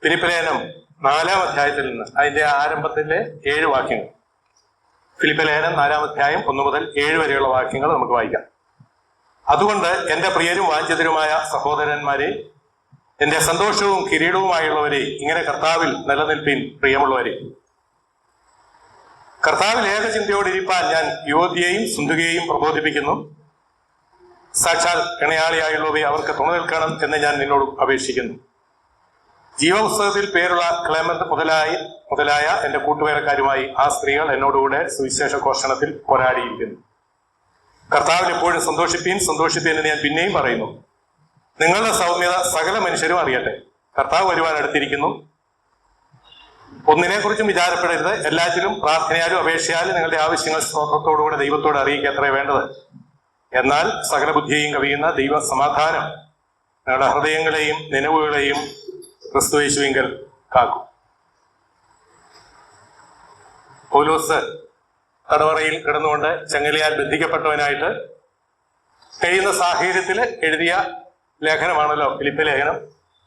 ഫിലിപ്പിലേഖനം 4-ാം അധ്യായത്തിൽ നിന്ന് അതിന്റെ ആരംഭത്തിലെ 7 വാക്യങ്ങൾ. ഫിലിപ്പിലേഖനം 4-ാം അധ്യായം 1 മുതൽ 7 വരെയുള്ള വാക്യങ്ങൾ നമുക്ക് വായിക്കാം. അതുകൊണ്ട് എന്റെ പ്രിയരും വാഞ്ചിതരുമായ സഹോദരന്മാരെ, എന്റെ സന്തോഷവും കിരീടവുമായുള്ളവരെ, ഇങ്ങനെ കർത്താവിൽ നിലനിൽപ്പിൻ. പ്രിയമുള്ളവരെ, കർത്താവിൽ ഏകചിന്തയോടിരിപ്പാൻ ഞാൻ യുവതിയെയും സുന്ദുകയെയും പ്രബോധിപ്പിക്കുന്നു. സാക്ഷാൽ ഇണയാളിയായുള്ളവയെ അവർക്ക് തുണ നിൽക്കണം എന്ന് ഞാൻ നിന്നോട് അപേക്ഷിക്കുന്നു. ജീവപുസ്തകത്തിൽ പേരുള്ള ക്ലെമന്റ് മുതലായ എന്റെ കൂട്ടുവേലക്കാരുമായി ആ സ്ത്രീകൾ എന്നോടുകൂടെ സുവിശേഷ ഘോഷണത്തിൽ പോരാടിയിരിക്കുന്നു. കർത്താവിൽ എപ്പോഴും സന്തോഷിപ്പീൻ എന്ന് ഞാൻ പിന്നെയും പറയുന്നു. നിങ്ങളുടെ സൗമ്യത സകല മനുഷ്യരും അറിയട്ടെ. കർത്താവ് വരുവാൻ അടുത്തിരിക്കുന്നു. ഒന്നിനെക്കുറിച്ചും വിചാരപ്പെടരുത്. എല്ലാറ്റിലും പ്രാർത്ഥനയാലും അപേക്ഷയാലും നിങ്ങളുടെ ആവശ്യങ്ങൾ സ്തോത്രത്തോടുകൂടെ ദൈവത്തോട് അറിയിക്കത്രേ വേണ്ടത്. എന്നാൽ സകല ബുദ്ധിയെയും കവിയുന്ന ദൈവ സമാധാനം നിങ്ങളുടെ ഹൃദയങ്ങളെയും നിലവുകളെയും ക്രിസ്തുയേശുവിങ്കൽ കാക്കും. പൗലോസ് തടവറയിൽ കിടന്നുകൊണ്ട് ചങ്ങലയാൽ ബന്ധിക്കപ്പെട്ടവനായിട്ട് കഴിയുന്ന സാഹചര്യത്തിൽ എഴുതിയ ലേഖനമാണല്ലോ ഫിലിപ്പി ലേഖനം.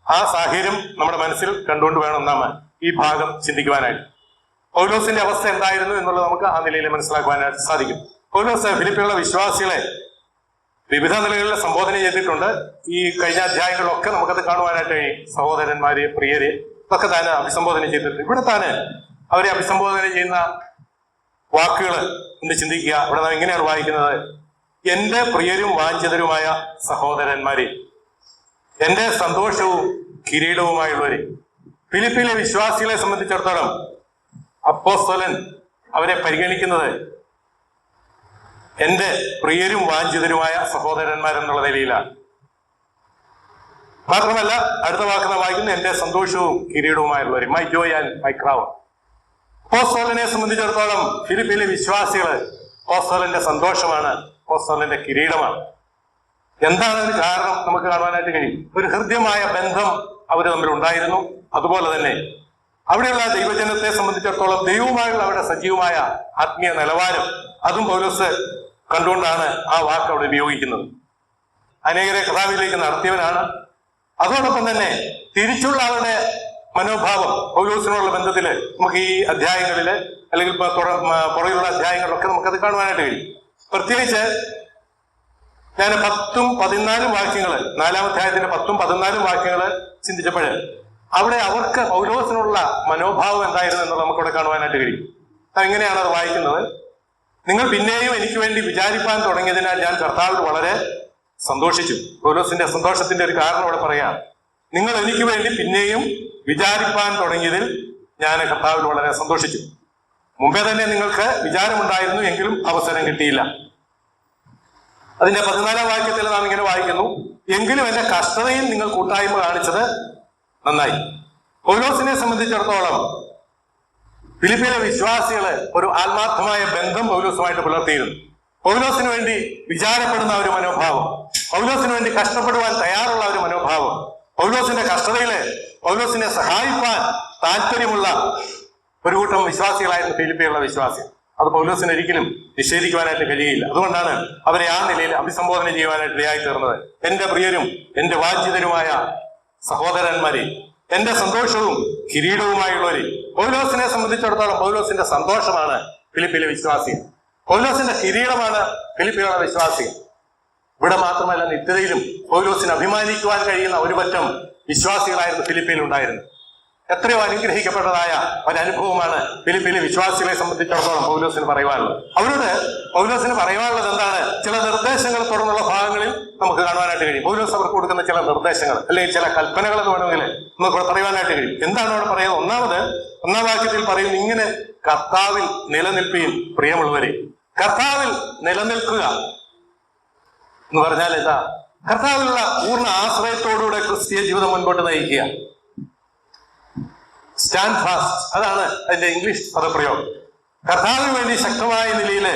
ആ സാഹചര്യം നമ്മുടെ മനസ്സിൽ കണ്ടുകൊണ്ട് വേണം നാം ഈ ഭാഗം ചിന്തിക്കുവാനായിട്ട്. പൗലോസിന്റെ അവസ്ഥ എന്തായിരുന്നു എന്നുള്ളത് നമുക്ക് ആ നിലയിൽ മനസ്സിലാക്കുവാനായിട്ട് സാധിക്കും. പൗലോസ് ഫിലിപ്പിലുള്ള വിശ്വാസികളെ വിവിധ നിലകളിൽ സംബോധന ചെയ്തിട്ടുണ്ട്. ഈ കഴിഞ്ഞ അധ്യായങ്ങളിലൊക്കെ നമുക്കത് കാണുവാനായിട്ട് കഴിയും. സഹോദരന്മാരെ, പ്രിയരെ ഇതൊക്കെ താൻ അഭിസംബോധന ചെയ്തിട്ടുണ്ട്. ഇവിടെ താന് അവരെ അഭിസംബോധന ചെയ്യുന്ന വാക്കുകൾ ഒന്ന് ചിന്തിക്കുക. ഇവിടെ നാം ഇങ്ങനെയാണ് വായിക്കുന്നത്: എന്റെ പ്രിയരും വാഞ്ചിതരുമായ സഹോദരന്മാരെ, എന്റെ സന്തോഷവും കിരീടവുമായുള്ളവരെ. ഫിലിപ്പിയിലെ വിശ്വാസികളെ സംബന്ധിച്ചിടത്തോളം അപ്പോസ്തലൻ അവരെ പരിഗണിക്കുന്നത് എന്റെ പ്രിയരും വാഞ്ചിതരുമായ സഹോദരന്മാരെന്നുള്ള നിലയിലാണ്. മാത്രമല്ല അടുത്ത വാക്ക് വായിക്കുന്നു: എന്റെ സന്തോഷവും കിരീടവുമായുള്ളവർ, my joy and my crown. അപ്പോസ്തലനെ സംബന്ധിച്ചിടത്തോളം ഫിലിപ്പിയിലെ വിശ്വാസികള് അപ്പോസ്തലന്റെ സന്തോഷമാണ്, അപ്പോസ്തലന്റെ കിരീടമാണ്. എന്താണ് അതിന് കാരണം നമുക്ക് കാണുവാനായിട്ട് കഴിയും. ഒരു ഹൃദ്യമായ ബന്ധം അവർ തമ്മിൽ ഉണ്ടായിരുന്നു. അതുപോലെ തന്നെ അവിടെയുള്ള ദൈവജനത്തെ സംബന്ധിച്ചിടത്തോളം ദൈവവുമായുള്ള അവരുടെ സജീവമായ ആത്മീയ നിലവാരം, അതും പൗലോസ് കണ്ടുകൊണ്ടാണ് ആ വാക്ക് അവിടെ ഉപയോഗിക്കുന്നത്. അനേകരെ കർത്താവിലേക്ക് നടത്തിയവനാണ്. അതോടൊപ്പം തന്നെ തിരിച്ചുള്ള അവരുടെ മനോഭാവം പൗലോസിനോടുള്ള ബന്ധത്തില് നമുക്ക് ഈ അധ്യായങ്ങളില് അല്ലെങ്കിൽ പുറകിലുള്ള അധ്യായങ്ങളിലൊക്കെ നമുക്കത് കാണുവാനായിട്ട് കഴിയും. പ്രത്യേകിച്ച് ഞാൻ 10-14 വാക്യങ്ങള്, 4-ാം അധ്യായത്തിന്റെ 10-14 വാക്യങ്ങള് ചിന്തിച്ചപ്പോൾ അവിടെ അവർക്ക് പൗലോസിനുള്ള മനോഭാവം എന്തായിരുന്നു എന്ന് നമുക്കവിടെ കാണുവാനായിട്ട് കഴിയും. എങ്ങനെയാണ് അത് വായിക്കുന്നത്: നിങ്ങൾ പിന്നെയും എനിക്ക് വേണ്ടി വിചാരിപ്പാൻ തുടങ്ങിയതിനാൽ ഞാൻ കർത്താവിൽ വളരെ സന്തോഷിച്ചു. പൗലോസിന്റെ സന്തോഷത്തിന്റെ ഒരു കാരണം അവിടെ പറയാം: നിങ്ങൾ എനിക്ക് വേണ്ടി പിന്നെയും വിചാരിപ്പാൻ തുടങ്ങിയതിൽ ഞാൻ കർത്താവിൽ വളരെ സന്തോഷിച്ചു. മുമ്പേ തന്നെ നിങ്ങൾക്ക് വിചാരമുണ്ടായിരുന്നു, എങ്കിലും അവസരം കിട്ടിയില്ല. അതിന്റെ 14-ാം വാക്യത്തിൽ നാം ഇങ്ങനെ വായിക്കുന്നു: എങ്കിലും എന്റെ കഷ്ടതയിൽ നിങ്ങൾ കൂട്ടായ്മ കാണിച്ചത് നന്നായി. പൗലോസിനെ സംബന്ധിച്ചിടത്തോളം ഫിലിപ്പിയിലെ വിശ്വാസികള് ഒരു ആത്മാർത്ഥമായ ബന്ധം പൗലോസുമായിട്ട് പുലർത്തിയിരുന്നു. പൗലോസിന് വേണ്ടി വിചാരപ്പെടുന്ന ഒരു മനോഭാവം, പൗലോസിന് വേണ്ടി കഷ്ടപ്പെടുവാൻ തയ്യാറുള്ള ഒരു മനോഭാവം, പൗലോസിന്റെ കഷ്ടതയില് പൗലോസിനെ സഹായിപ്പാൻ താല്പര്യമുള്ള ഒരു കൂട്ടം വിശ്വാസികളായിരുന്നു ഫിലിപ്പിയിലുള്ള വിശ്വാസികൾ. അത് പൗലോസിന് ഒരിക്കലും നിഷേധിക്കുവാനായിട്ട് കഴിയില്ല. അതുകൊണ്ടാണ് അവരെ ആ നിലയിൽ അഭിസംബോധന ചെയ്യുവാനായിട്ട് ഇടയായി തീർന്നത്: എന്റെ പ്രിയരും എന്റെ വാഞ്ചിതരുമായ സഹോദരന്മാരെ, എന്റെ സന്തോഷവും കിരീടവുമായുള്ളവരെ. പൗലോസിനെ സംബന്ധിച്ചിടത്തോളം പൗലോസിന്റെ സന്തോഷമാണ് ഫിലിപ്പിയിലെ വിശ്വാസികൾ, പൗലോസിന്റെ കിരീടമാണ് ഫിലിപ്പിയിലുള്ള വിശ്വാസികൾ. ഇവിടെ മാത്രമല്ല, നിത്യതയിലും പൗലോസിന് അഭിമാനിക്കുവാൻ കഴിയുന്ന ഒരു പറ്റം വിശ്വാസികളായിരുന്നു ഫിലിപ്പിയിൽ ഉണ്ടായിരുന്നത്. എത്രയോ അനുഗ്രഹിക്കപ്പെട്ടതായ ഒരനുഭവമാണ് ഫിലിപ്പിയിലെ വിശ്വാസികളെ സംബന്ധിച്ചിടത്തോളം പൗലോസിന് പറയുവാനുള്ളത്. അവരോട് പൗലോസിന് പറയുവാനുള്ളത് എന്താണ്? ചില നിർദ്ദേശങ്ങൾ തുടർന്നുള്ള ഭാഗങ്ങളിൽ നമുക്ക് കാണുവാനായിട്ട് കഴിയും. പൗലോസ് അവർക്ക് കൊടുക്കുന്ന ചില നിർദ്ദേശങ്ങൾ അല്ലെങ്കിൽ ചില കൽപ്പനകൾ എന്ന് വേണമെങ്കിൽ നമുക്ക് പറയുവാനായിട്ട് കഴിയും. എന്താണ് അവിടെ പറയുന്നത്? 1-ാം വാക്യത്തിൽ പറയുന്നു: ഇങ്ങനെ കർത്താവിൽ നിലനിൽപ്പീൻ പ്രിയമുള്ളവരെ. കർത്താവിൽ നിലനിൽക്കുക എന്ന് പറഞ്ഞാൽ എന്താ? കർത്താവിലുള്ള പൂർണ്ണ ആശ്രയത്തോടുകൂടെ ക്രിസ്തീയ ജീവിതം മുൻപോട്ട് നയിക്കുക. സ്റ്റാൻഡ് ഫാസ്റ്റ്, അതാണ് അതിന്റെ ഇംഗ്ലീഷ് പദപ്രയോഗം. കർത്താവിന് വേണ്ടി ശക്തമായ നിലയിൽ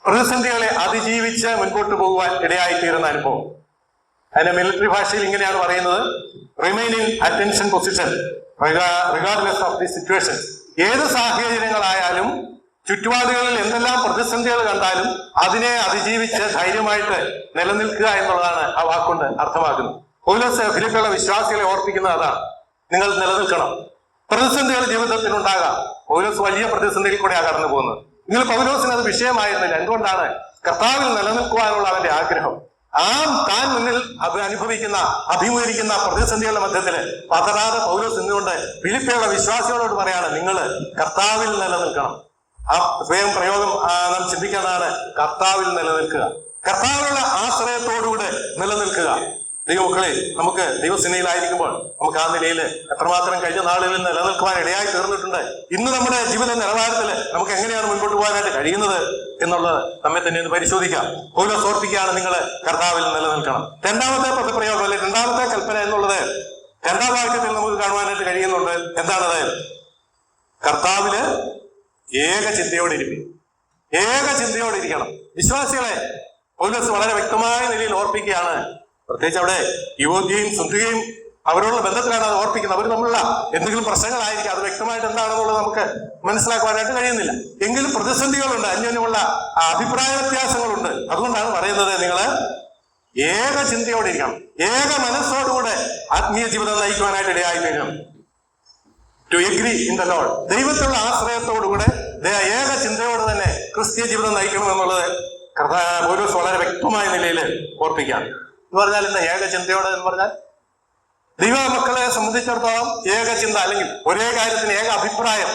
പ്രതിസന്ധികളെ അതിജീവിച്ച് മുൻപോട്ട് പോകുവാൻ ഇടയായിത്തീരുന്ന അനുഭവം. അതിന്റെ മിലിറ്ററി ഭാഷയിൽ ഇങ്ങനെയാണ് പറയുന്നത്: remain in attention position regardless of the situation. ഏത് സാഹചര്യങ്ങളായാലും ചുറ്റുപാടുകളിൽ എന്തെല്ലാം പ്രതിസന്ധികൾ കണ്ടാലും അതിനെ അതിജീവിച്ച് ധൈര്യമായിട്ട് നിലനിൽക്കുക എന്നുള്ളതാണ് ആ വാക്കുകൊണ്ട് അർത്ഥമാക്കുന്നത്. പൗലോസ് ഫിലിപ്പിയിലുള്ള വിശ്വാസികളെ ഓർപ്പിക്കുന്നത് അതാണ്. നിങ്ങൾ നിലനിൽക്കണം. പ്രതിസന്ധികൾ ജീവിതത്തിലുണ്ടാകാം. പൗലോസ് വലിയ പ്രതിസന്ധിയിൽ കൂടെയാണ് കടന്നു പോകുന്നത്. നിങ്ങൾ പൗലോസിന് അത് വിഷയമായിരുന്നില്ല. എന്തുകൊണ്ടാണ്? കർത്താവിൽ നിലനിൽക്കുവാനുള്ള അവന്റെ ആഗ്രഹം. താൻ മുന്നിൽ അഭിമുഖീകരിക്കുന്ന പ്രതിസന്ധികളുടെ മധ്യത്തില് പതറാതെ പൗലോസ് നിന്നുകൊണ്ട് ഫിലിപ്പിയുള്ള വിശ്വാസികളോട് പറയാണ്, നിങ്ങൾ കർത്താവിൽ നിലനിൽക്കണം. ആ സ്വയം പ്രയോഗം നാം ചിന്തിക്കേണ്ടതാണ്. കർത്താവിൽ നിലനിൽക്കുക, കർത്താവിലുള്ള ആശ്രയത്തോടുകൂടെ നിലനിൽക്കുക. ദൈവമക്കളെ, നമുക്ക് ദൈവസേനയിലായിരിക്കുമ്പോൾ നമുക്ക് ആ നിലയിൽ എത്രമാത്രം കഴിഞ്ഞ നാളുകളിൽ നിലനിൽക്കുവാൻ ഇടയായി തീർന്നിട്ടുണ്ട്. ഇന്ന് നമ്മുടെ ജീവിത നിലവാരത്തിൽ നമുക്ക് എങ്ങനെയാണ് മുൻപോട്ട് പോകാനായിട്ട് കഴിയുന്നത് എന്നുള്ളത് നമ്മെ തന്നെ ഒന്ന് പരിശോധിക്കാം. പൗലോസ് ഓർപ്പിക്കുകയാണ്, നിങ്ങൾ കർത്താവിൽ നിലനിൽക്കണം. രണ്ടാമത്തെ പദപ്രയോഗം അല്ലെ രണ്ടാമത്തെ കൽപ്പന എന്നുള്ളത് രണ്ടാം വാക്യത്തിൽ നമുക്ക് കാണുവാനായിട്ട് കഴിയുന്നുണ്ട്. എന്താണത്? കർത്താവില് ഏക ചിന്തയോടിരിക്കണം. വിശ്വാസികളെ പൗലോസ് വളരെ വ്യക്തമായ നിലയിൽ ഓർപ്പിക്കുകയാണ്. പ്രത്യേകിച്ച് അവിടെ യുവതിയും സുന്ദരിയും അവരോടുള്ള ബന്ധത്തിലാണ് അത് ഓർപ്പിക്കുന്നത്. അവർ തമ്മിലുള്ള എന്തെങ്കിലും പ്രശ്നങ്ങളായിരിക്കും. അത് വ്യക്തമായിട്ട് എന്താണെന്നുള്ളത് നമുക്ക് മനസ്സിലാക്കുവാനായിട്ട് കഴിയുന്നില്ല. എങ്കിലും പ്രതിസന്ധികളുണ്ട്, അന്യോന്യമുള്ള അഭിപ്രായ വ്യത്യാസങ്ങളുണ്ട്. അതുകൊണ്ടാണ് പറയുന്നത്, നിങ്ങൾ ഏക ചിന്തയോടിരിക്കണം, ഏക മനസ്സോടുകൂടെ ആത്മീയ ജീവിതം നയിക്കുവാനായിട്ട് ഇടയായി തീരണം. To agree in the Lord, ദൈവത്തിലുള്ള ആശ്രയത്തോടുകൂടെ ഏക ചിന്തയോടെ തന്നെ ക്രിസ്തീയ ജീവിതം നയിക്കണം എന്നുള്ളത് പൗലോസ് വളരെ വ്യക്തമായ നിലയിൽ ഓർപ്പിക്കുകയാണ്. എന്ന് പറഞ്ഞാൽ എന്താ ഏക ചിന്തയോടെ എന്ന് പറഞ്ഞാൽ? ദൈവ മക്കളെ സംബന്ധിച്ചിടത്തോളം ഏക ചിന്ത, അല്ലെങ്കിൽ ഒരേ കാര്യത്തിന് ഏക അഭിപ്രായം.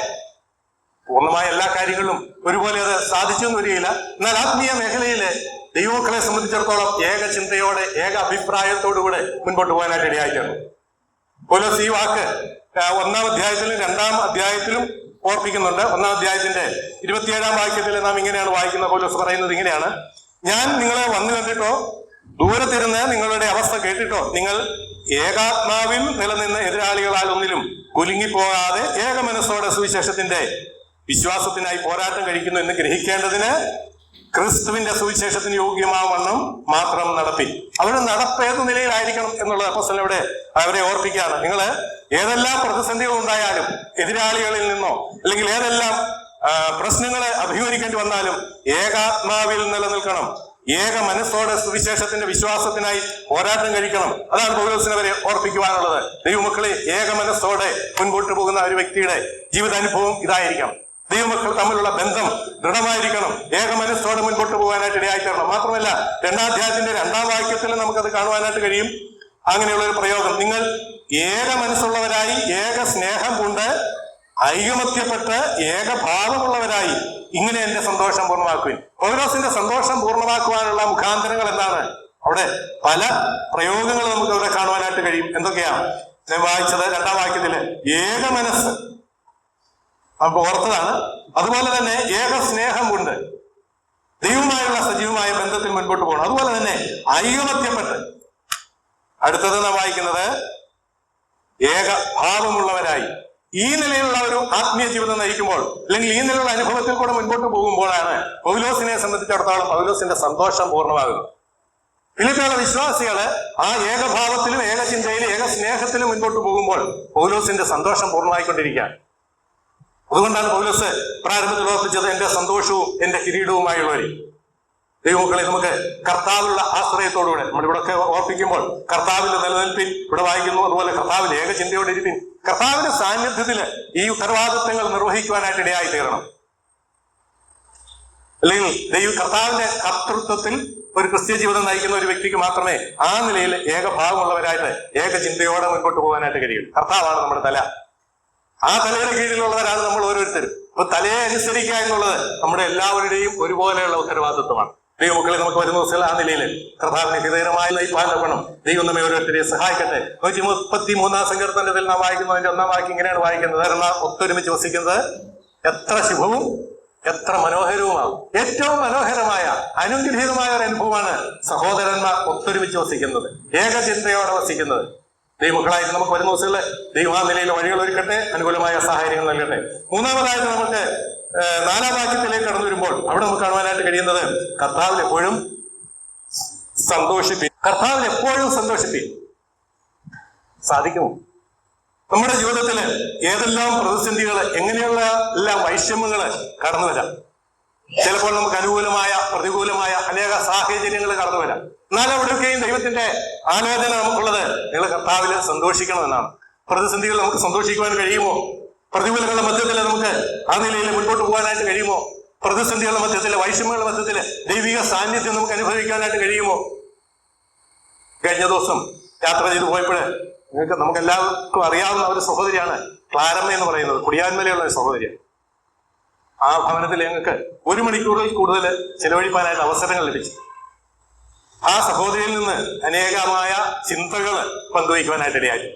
പൂർണ്ണമായ എല്ലാ കാര്യങ്ങളിലും ഒരുപോലെ അത് സാധിച്ചു എന്ന് വരികയില്ല. എന്നാൽ ആത്മീയ മേഖലയില് ദൈവമക്കളെ സംബന്ധിച്ചിടത്തോളം ഏക ചിന്തയോടെ ഏക അഭിപ്രായത്തോടുകൂടെ മുൻപോട്ട് പോകാനായിട്ട് ഇടയായിട്ടുണ്ട്. പൗലോസ് ഈ വാക്ക് 1-ാം അധ്യായത്തിലും 2-ാം അധ്യായത്തിലും ഓർപ്പിക്കുന്നുണ്ട്. 1-ാം അധ്യായത്തിന്റെ 27-ാം വാക്യത്തിൽ നാം ഇങ്ങനെയാണ് വായിക്കുന്നത്. പൗലോസ് പറയുന്നത് ഇങ്ങനെയാണ്: ഞാൻ നിങ്ങളെ വന്നു കണ്ടിട്ടോ ദൂരത്തിരുന്ന് നിങ്ങളുടെ അവസ്ഥ കേട്ടിട്ടോ നിങ്ങൾ ഏകാത്മാവിൽ നിലനിന്ന് എതിരാളികളാൽ ഒന്നിലും കുലുങ്ങിപ്പോകാതെ ഏക മനസ്സോടെ സുവിശേഷത്തിന്റെ വിശ്വാസത്തിനായി പോരാട്ടം കഴിക്കുന്നു എന്ന് ഗ്രഹിക്കേണ്ടതിന് ക്രിസ്തുവിന്റെ സുവിശേഷത്തിന് യോഗ്യമാവണ്ണം മാത്രം നടപ്പി. അവരുടെ നടപ്പ് ഏത് നിലയിലായിരിക്കണം എന്നുള്ളത് അപ്പോസ്തലൻ ഇവിടെ അവരെ ഓർപ്പിക്കുകയാണ്. നിങ്ങൾ ഏതെല്ലാം പ്രതിസന്ധികൾ ഉണ്ടായാലും, എതിരാളികളിൽ നിന്നോ അല്ലെങ്കിൽ ഏതെല്ലാം പ്രശ്നങ്ങളെ അഭിമുഖീകരിക്കേണ്ടി വന്നാലും ഏകാത്മാവിൽ നിലനിൽക്കണം. ഏക മനസ്സോടെ സുവിശേഷത്തിന്റെ വിശ്വാസത്തിനായി പോരാട്ടം കഴിക്കണം. അതാണ് പൗലോസിനെ വരെ ഓർപ്പിക്കുവാനുള്ളത്. ദൈവമക്കളെ, ഏക മനസ്സോടെ മുൻപോട്ട് പോകുന്ന ഒരു വ്യക്തിയുടെ ജീവിതാനുഭവം ഇതായിരിക്കണം. ദൈവമക്കൾ തമ്മിലുള്ള ബന്ധം ദൃഢമായിരിക്കണം. ഏക മനസ്സോടെ മുൻപോട്ട് പോകാനായിട്ട് ഇടയായിത്തീരണം. മാത്രമല്ല 2-ാം അധ്യായത്തിന്റെ 2-ാം വാക്യത്തിൽ നമുക്കത് കാണുവാനായിട്ട് കഴിയും. അങ്ങനെയുള്ള ഒരു പ്രയോഗം: നിങ്ങൾ ഏക മനസ്സുള്ളവരായി ഏക സ്നേഹം കൊണ്ട് ഐകമത്യപ്പെട്ട് ഏകഭാവമുള്ളവരായി ഇങ്ങനെ എന്റെ സന്തോഷം പൂർണ്ണമാക്കുവിൻ. പൗലോസിന്റെ സന്തോഷം പൂർണ്ണമാക്കുവാനുള്ള മുഖാന്തരങ്ങൾ എന്താണ്? അവിടെ പല പ്രയോഗങ്ങൾ നമുക്ക് അവിടെ കാണുവാനായിട്ട് കഴിയും. എന്തൊക്കെയാണ് ഞാൻ വായിച്ചത്? 2-ാം വാക്യത്തില് ഏക മനസ്സ് നമുക്ക് ഓർത്തതാണ്. അതുപോലെ തന്നെ ഏക സ്നേഹം കൊണ്ട് ദൈവമായുള്ള സജീവമായ ബന്ധത്തിൽ മുൻപോട്ട് പോകണം. അതുപോലെ തന്നെ ഐകമത്യപ്പെട്ട്, അടുത്തത് നാം വായിക്കുന്നത് ഏക ഭാവമുള്ളവരായി. ഈ നിലയിലുള്ള ഒരു ആത്മീയ ജീവിതം നയിക്കുമ്പോൾ, അല്ലെങ്കിൽ ഈ നിലയിലുള്ള അനുഭവത്തിൽ കൂടെ മുൻപോട്ട് പോകുമ്പോഴാണ് പൗലോസിനെ സംബന്ധിച്ചിടത്തോളം പൗലോസിന്റെ സന്തോഷം പൂർണ്ണമാകുന്നത്. ഫിലിപ്പിയിലുള്ള വിശ്വാസികള് ആ ഏകഭാവത്തിലും ഏക ചിന്തയിലും ഏക സ്നേഹത്തിലും മുൻപോട്ട് പോകുമ്പോൾ പൗലോസിന്റെ സന്തോഷം പൂർണ്ണമായിക്കൊണ്ടിരിക്കുകയാണ്. അതുകൊണ്ടാണ് പൗലോസ് പ്രാരംഭത്തിൽ ഓർപ്പിച്ചത്, എന്റെ സന്തോഷവും എന്റെ കിരീടവുമായുള്ളവരെ. ദൈവമക്കളെ, നമുക്ക് കർത്താവിലുള്ള ആശ്രയത്തോടുകൂടെ നമ്മളിവിടൊക്കെ ഓർപ്പിക്കുമ്പോൾ കർത്താവിൽ നിലനിൽപ്പിൻ ഇവിടെ വായിക്കുന്നു. അതുപോലെ കർത്താവിൽ ഏക ചിന്തയോടെ ഇരിപ്പിൻ. കർത്താവിന്റെ സാന്നിധ്യത്തില് ഈ ഉത്തരവാദിത്തങ്ങൾ നിർവഹിക്കുവാനായിട്ട് ഇടയായി തീരണം. അല്ലെങ്കിൽ കർത്താവിന്റെ കർത്തൃത്വത്തിൽ ഒരു ക്രിസ്ത്യ ജീവിതം നയിക്കുന്ന ഒരു വ്യക്തിക്ക് മാത്രമേ ആ നിലയിൽ ഏകഭാവമുള്ളവരായിട്ട് ഏക ചിന്തയോടെ മുൻപോട്ട് പോകാനായിട്ട് കഴിയും. കർത്താവാണ് നമ്മുടെ തല. ആ തലയുടെ കീഴിലുള്ളവരാണ് നമ്മൾ ഓരോരുത്തരും. അപ്പൊ തലയെ അനുസരിക്കുക എന്നുള്ളത് നമ്മുടെ എല്ലാവരുടെയും ഒരുപോലെയുള്ള ഉത്തരവാദിത്വമാണ്. ദൈവമക്കളെ, നമുക്ക് വരുന്ന ദിവസങ്ങൾ ആ നിലയിൽ കർത്താവിനെ ഹൃദയമായി നയിപ്പാൻ നോക്കണം. ദൈവം നമ്മെ ഓരോരുത്തരെയും സഹായിക്കട്ടെ. 133-ാം സങ്കീർത്തനത്തിൽ നാം വായിക്കുന്നതിന്റെ 1-ാം വാക്യം ഇങ്ങനെയാണ് വായിക്കുന്നത്: ഒത്തൊരുമിച്ച് വസിക്കുന്നത് എത്ര ശുഭവും എത്ര മനോഹരവുമാകും. ഏറ്റവും മനോഹരമായ അനുഗ്രഹീതമായ ഒരു അനുഭവമാണ് സഹോദരന്മാർ ഒത്തൊരുമിച്ച് വസിക്കുന്നത്, ഏക ചിന്തയോടെ വസിക്കുന്നത്. ദൈവമക്കളായിട്ട് നമുക്ക് വരുന്ന ദിവസങ്ങളിൽ ദൈവം ആ നിലയിൽ വഴികൾ ഒരുക്കട്ടെ, അനുകൂലമായ സാഹചര്യങ്ങൾ നൽകട്ടെ. മൂന്നാമതായിട്ട് നമുക്ക് 4-ാം വാക്യത്തിലേക്ക് കടന്നു വരുമ്പോൾ അവിടെ നമുക്ക് കാണുവാനായിട്ട് കഴിയുന്നത് കർത്താവിൽ എപ്പോഴും സന്തോഷിപ്പിക്കും. കർത്താവിൽ എപ്പോഴും സന്തോഷിപ്പിക്കും. സാധിക്കുമോ? നമ്മുടെ ജീവിതത്തിൽ ഏതെല്ലാം പ്രതിസന്ധികള്, എങ്ങനെയുള്ള എല്ലാം വൈഷമ്യങ്ങള് കടന്നു വരാം. ചിലപ്പോൾ നമുക്ക് അനുകൂലമായ പ്രതികൂലമായ അനേക സാഹചര്യങ്ങൾ കടന്നു വരാം. എന്നാൽ അവിടെയൊക്കെയും ദൈവത്തിന്റെ ആലോചന നമുക്കുള്ളത്, നിങ്ങൾ കർത്താവിൽ സന്തോഷിക്കണമെന്നാണ്. പ്രതിസന്ധികൾ നമുക്ക് സന്തോഷിക്കുവാൻ കഴിയുമോ? പ്രതികൂലങ്ങളുടെ മധ്യത്തിൽ നമുക്ക് ആ നിലയിൽ മുൻപോട്ട് പോകാനായിട്ട് കഴിയുമോ? പ്രതിസന്ധികളുടെ മധ്യത്തില്, വൈഷമ്യങ്ങളുടെ മധ്യത്തില് ദൈവിക സാന്നിധ്യം നമുക്ക് അനുഭവിക്കാനായിട്ട് കഴിയുമോ? കഴിഞ്ഞ ദിവസം യാത്ര ചെയ്ത് പോയപ്പോൾ നമുക്ക് എല്ലാവർക്കും അറിയാവുന്ന ഒരു സഹോദരിയാണ് ക്ലാരമ്മ എന്ന് പറയുന്നത്. കുടിയാൻമലയുള്ള ഒരു സഹോദരിയാണ്. ആ ഭവനത്തിൽ ഞങ്ങൾക്ക് 1 മണിക്കൂറിൽ കൂടുതൽ ചെലവഴിക്കാനായിട്ട് അവസരങ്ങൾ ലഭിച്ചു. ആ സഹോദരിയിൽ നിന്ന് അനേകമായ ചിന്തകൾ പങ്കുവയ്ക്കുവാനായിട്ട് ഇടയായി.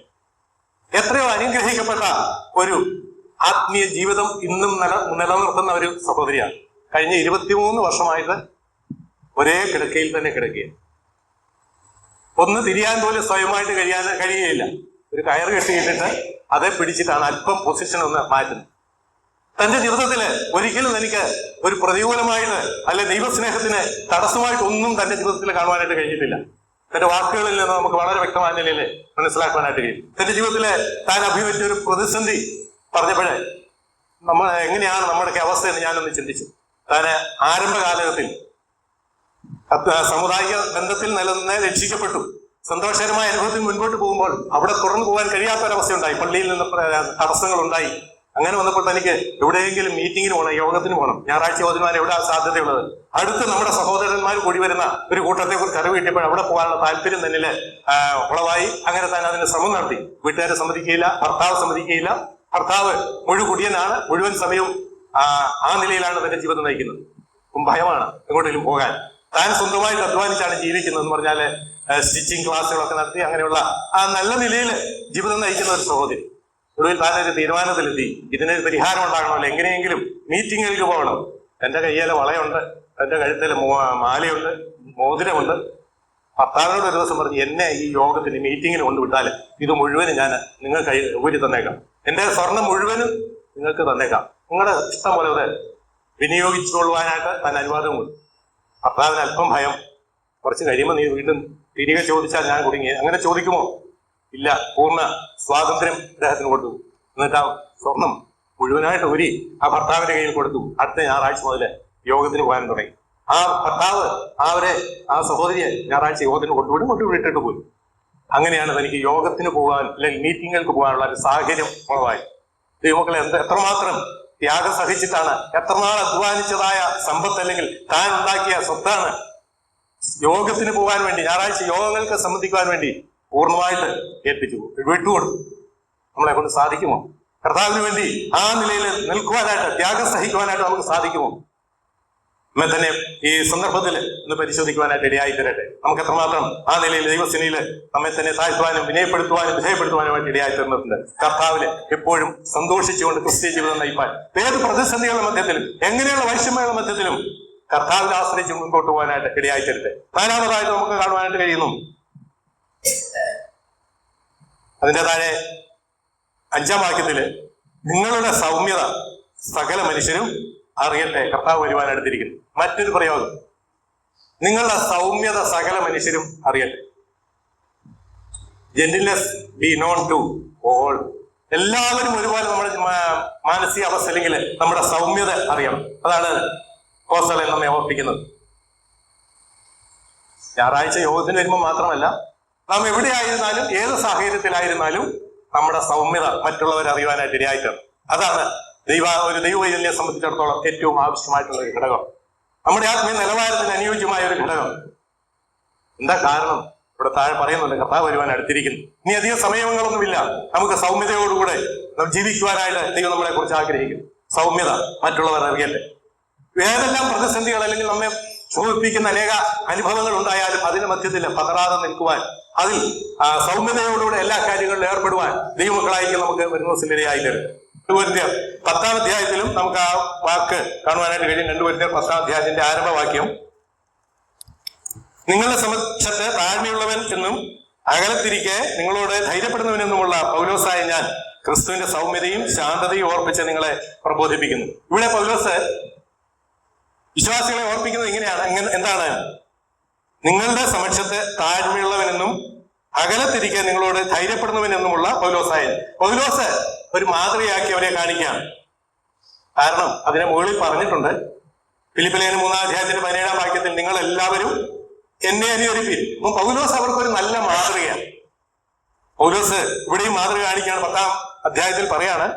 എത്രയോ അനുഗ്രഹിക്കപ്പെട്ട ഒരു ആത്മീയ ജീവിതം ഇന്നും നിലനിർത്തുന്ന ഒരു സഹോദരിയാണ്. കഴിഞ്ഞ 23 വർഷമായിട്ട് ഒരേ കിടക്കയിൽ തന്നെ കിടക്കുകയാണ്. ഒന്ന് തിരിയാൻ പോലും സ്വയമായിട്ട് കഴിയുകയില്ല. ഒരു കയറ് കെട്ടിയിട്ടിട്ട് അതേ പിടിച്ചിട്ടാണ് അല്പം പൊസിഷൻ ഒന്ന് മാറ്റുന്നത്. തന്റെ ജീവിതത്തില് ഒരിക്കലും എനിക്ക് ഒരു പ്രതികൂലമായിട്ട് അല്ലെ ദൈവസ്നേഹത്തിന് തടസ്സമായിട്ട് ഒന്നും തന്റെ ജീവിതത്തിൽ കാണുവാനായിട്ട് കഴിഞ്ഞിട്ടില്ല. തന്റെ വാക്കുകളിൽ നിന്ന് നമുക്ക് വളരെ വ്യക്തമായ നിലയിൽ മനസ്സിലാക്കുവാനായിട്ട് കഴിയും. തന്റെ ജീവിതത്തില് താൻ അഭിമുഖിച്ച ഒരു പ്രതിസന്ധി പറഞ്ഞപ്പോഴേ എങ്ങനെയാണ് നമ്മുടെയൊക്കെ അവസ്ഥ എന്ന് ഞാനൊന്ന് ചിന്തിച്ചു. താന് ആരംഭകാലഘട്ടത്തിൽ സാമുദായിക ബന്ധത്തിൽ നിലനിന്ന് രക്ഷിക്കപ്പെട്ടു. സന്തോഷകരമായ അനുഭവത്തിൽ മുൻപോട്ട് പോകുമ്പോൾ അവിടെ തുടർന്നു പോകാൻ കഴിയാത്തൊരവസ്ഥ ഉണ്ടായി. പള്ളിയിൽ നിന്ന് തടസ്സങ്ങൾ ഉണ്ടായി. അങ്ങനെ വന്നപ്പോൾ തനിക്ക് എവിടെയെങ്കിലും മീറ്റിങ്ങിന് പോകണം, യോഗത്തിന് പോകണം. ഞായറാഴ്ച യോജന എവിടെ സാധ്യതയുള്ളത്? അടുത്ത് നമ്മുടെ സഹോദരന്മാർ കൂടി വരുന്ന ഒരു കൂട്ടത്തെ കുറിച്ച് അറിവ് കിട്ടിയപ്പോൾ അവിടെ പോകാനുള്ള താല്പര്യം തന്നെ ഉളവായി. അങ്ങനെ തന്നെ അതിന് ശ്രമം നടത്തി. വീട്ടുകാരെ സമ്മതിക്കുകയില്ല, ഭർത്താവ് സമ്മതിക്കുകയില്ല. ഭർത്താവ് മുഴുകുടിയനാണ്, മുഴുവൻ സമയവും ആ നിലയിലാണ് തന്റെ ജീവിതം നയിക്കുന്നത്. ഭയമാണ് എങ്ങോട്ടെങ്കിലും പോകാൻ. താൻ സ്വന്തമായിട്ട് അധ്വാനിച്ചാണ് ജീവിക്കുന്നത് എന്ന് പറഞ്ഞാല് സ്റ്റിച്ചിങ് ക്ലാസ്സുകളൊക്കെ നടത്തി അങ്ങനെയുള്ള ആ നല്ല നിലയിൽ ജീവിതം നയിക്കുന്ന ഒരു സഹോദരി ഒടുവിൽ താനൊരു തീരുമാനത്തിലെത്തി. ഇതിനൊരു പരിഹാരം ഉണ്ടാകണമല്ലോ, എങ്ങനെയെങ്കിലും മീറ്റിങ്ങുകൾക്ക് പോകണം. എന്റെ കയ്യിലെ വളയുണ്ട്, എന്റെ കഴുത്തിലെ മാലയുണ്ട്, മോതിരമുണ്ട്. ഭർത്താവിനോട് ഒരു ദിവസം പറഞ്ഞു, എന്നെ ഈ യോഗത്തിന് മീറ്റിങ്ങിന് കൊണ്ടുവിട്ടാല് ഇത് മുഴുവനും ഞാൻ നിങ്ങൾക്ക് ഊരി തന്നേക്കാം. എന്റെ സ്വർണം മുഴുവനും നിങ്ങൾക്ക് തന്നേക്കാം. നിങ്ങളുടെ ഇഷ്ടം പോലെ അത് വിനിയോഗിച്ചുകൊള്ളുവാനായിട്ട് താൻ അനുവാദം കൊടുത്തു. ഭർത്താവിന് അല്പം ഭയം. കുറച്ച് കഴിയുമ്പോൾ നീ വീണ്ടും തിരികെ ചോദിച്ചാൽ ഞാൻ കുടുങ്ങി. അങ്ങനെ ചോദിക്കുമോ? ഇല്ല. പൂർണ്ണ സ്വാതന്ത്ര്യം അദ്ദേഹത്തിന് കൊടുത്തു. എന്നിട്ട് ആ സ്വർണം മുഴുവനായിട്ട് ഊരി ആ ഭർത്താവിന്റെ കയ്യിൽ കൊടുത്തു. അടുത്ത ഞായറാഴ്ച മുതൽ യോഗത്തിന് പോകാൻ തുടങ്ങി. ആ ഭർത്താവ് ആ സഹോദരിയെ ഞായറാഴ്ച യോഗത്തിന് കൊണ്ടുവിട്ടിട്ട് പോയി. അങ്ങനെയാണ് തനിക്ക് യോഗത്തിന് പോകാൻ അല്ലെങ്കിൽ മീറ്റിങ്ങുകൾക്ക് പോകാനുള്ള ഒരു സാഹചര്യം ഉളവായി. ദൈവമക്കളെ എത്രമാത്രം ത്യാഗം സഹിച്ചിട്ടാണ്, എത്രനാൾ അധ്വാനിച്ചതായ സമ്പത്ത് അല്ലെങ്കിൽ താൻ ഉണ്ടാക്കിയ സ്വത്താണ് യോഗത്തിന് പോകാൻ വേണ്ടി, ഞായറാഴ്ച യോഗങ്ങൾക്ക് സംബന്ധിക്കുവാൻ വേണ്ടി പൂർണ്ണമായിട്ട് ഏൽപ്പിച്ചു, വിട്ടുകൊടുത്തു. നമ്മളെ കൊണ്ട് സാധിക്കുമോ? കർത്താവിന് വേണ്ടി ആ നിലയിൽ നിൽക്കുവാനായിട്ട്, ത്യാഗം സഹിക്കുവാനായിട്ട് നമുക്ക് സാധിക്കുമോ? നമ്മെ തന്നെ ഈ സന്ദർഭത്തിൽ ഒന്ന് പരിശോധിക്കുവാനായിട്ട് ഇടയായി തരട്ടെ. നമുക്ക് എത്രമാത്രം ആ നിലയിൽ ദൈവസേനയില് നമ്മെ തന്നെ താഴ്ത്തുവാനും വിജയപ്പെടുത്തുവാനുമായിട്ട് ഇടയായി തരുന്നുണ്ട്. കർത്താവില് എപ്പോഴും സന്തോഷിച്ചുകൊണ്ട് ക്രിസ്തീയ ജീവിതം നയിപ്പാൻ ഏത് പ്രതിസന്ധികളുടെ മധ്യത്തിലും എങ്ങനെയുള്ള വൈഷമ്യങ്ങളുടെ മധ്യത്തിലും കർത്താവിനെ ആശ്രയിച്ച് മുൻപോട്ട് പോകാനായിട്ട് ഇടയായി തരട്ടെ. 4-ാമതായിട്ട് നമുക്ക് കാണുവാനായിട്ട് കഴിയുന്നു. അതിന്റെ താഴെ 5-ാം വാക്യത്തില് നിങ്ങളുടെ സൗമ്യത സകല മനുഷ്യരും അറിയട്ടെ, കർത്താവ് വരുവാൻ അടുത്തിരിക്കുന്നു. മറ്റൊരു പ്രയോഗം, നിങ്ങളുടെ സൗമ്യത സകല മനുഷ്യരും അറിയട്ടെ. Gentleness be known to all. എല്ലാവരും ഒരുപോലെ നമ്മുടെ മാനസിക അവസ്ഥ അല്ലെങ്കിൽ നമ്മുടെ സൗമ്യത അറിയണം. അതാണ് അപ്പോസ്തലൻ നമ്മെ ഓർപ്പിക്കുന്നത്. ഞായറാഴ്ച യോഗത്തിന് വരുമ്പോൾ മാത്രമല്ല, നാം എവിടെയായിരുന്നാലും ഏത് സാഹചര്യത്തിലായിരുന്നാലും നമ്മുടെ സൗമ്യത മറ്റുള്ളവർ അറിയുവാനായിട്ട് ഇടയായിട്ടാണ്. അതാണ് ഒരു ദൈവവൈദ്യനെ സംബന്ധിച്ചിടത്തോളം ഏറ്റവും ആവശ്യമായിട്ടുള്ള ഒരു ഘടകം, നമ്മുടെ ആത്മീയ നിലവാരത്തിന് അനുയോജ്യമായ ഒരു ഘടകം. എന്താ കാരണം? ഇവിടെ താഴെ പറയുന്നുണ്ട്, കർത്താവ് വരുവാൻ അടുത്തിരിക്കുന്നു. ഇനി അധികം സമയങ്ങളൊന്നുമില്ല. നമുക്ക് സൗമ്യതയോടുകൂടെ ജീവിക്കുവാനായിട്ട് ദൈവം നമ്മളെ കുറിച്ച് ആഗ്രഹിക്കുന്നു. സൗമ്യത മറ്റുള്ളവർ അറിയട്ടെ. ഏതെല്ലാം പ്രതിസന്ധികൾ അല്ലെങ്കിൽ നമ്മെ ക്ഷോഭിപ്പിക്കുന്ന അനേക അനുഭവങ്ങൾ ഉണ്ടായാലും അതിന്റെ മധ്യത്തിൽ പതറാതെ നിൽക്കുവാൻ, അതിൽ സൗമ്യതയോടുകൂടെ എല്ലാ കാര്യങ്ങളിലും ഏർപ്പെടുവാൻ ദൈവമക്കളായിരിക്കും നമുക്ക് വരുന്ന ദിവസത്തിനിടയായി തരും. 2 കൊരിന്ത്യർ 10-ാം അധ്യായത്തിലും നമുക്ക് ആ വാക്ക് കാണുവാനായിട്ട് കഴിയും. 2 കൊരിന്ത്യർ 10-ാം അധ്യായത്തിന്റെ ആരംഭവാക്യം, നിങ്ങളുടെ സമക്ഷത്ത് താഴ്മയുള്ളവൻ എന്നും അകലത്തിരിക്കെ നിങ്ങളോട് ധൈര്യപ്പെടുന്നവനെന്നുമുള്ള പൗലോസായ ഞാൻ ക്രിസ്തുവിന്റെ സൗമ്യതയും ശാന്തതയും ഓർപ്പിച്ച് നിങ്ങളെ പ്രബോധിപ്പിക്കുന്നു. ഇവിടെ പൗലോസ് വിശ്വാസികളെ ഓർപ്പിക്കുന്നത് ഇങ്ങനെയാണ്. എന്താണ്? നിങ്ങളുടെ സമക്ഷത്ത് താഴ്മയുള്ളവനെന്നും അകലത്തിരിക്കെ നിങ്ങളോട് ധൈര്യപ്പെടുന്നവനെന്നുമുള്ള പൗലോസായ. പൗലോസ് ഒരു മാതൃകയാക്കി അവരെ കാണിക്കുകയാണ്. കാരണം അതിനെ മുകളിൽ പറഞ്ഞിട്ടുണ്ട്, ഫിലിപ്പിലെ 3-ാം അധ്യായത്തിന്റെ 17-ാം വാക്യത്തിൽ നിങ്ങൾ എല്ലാവരും എന്നെ അനുകരിപ്പിൻ. അപ്പൊ പൗലോസ് അവർക്കൊരു നല്ല മാതൃകയാണ്. പൗലോസ് ഇവിടെയും മാതൃക കാണിക്കുകയാണ്. 10-ാം അധ്യായത്തിൽ പറയാണ്,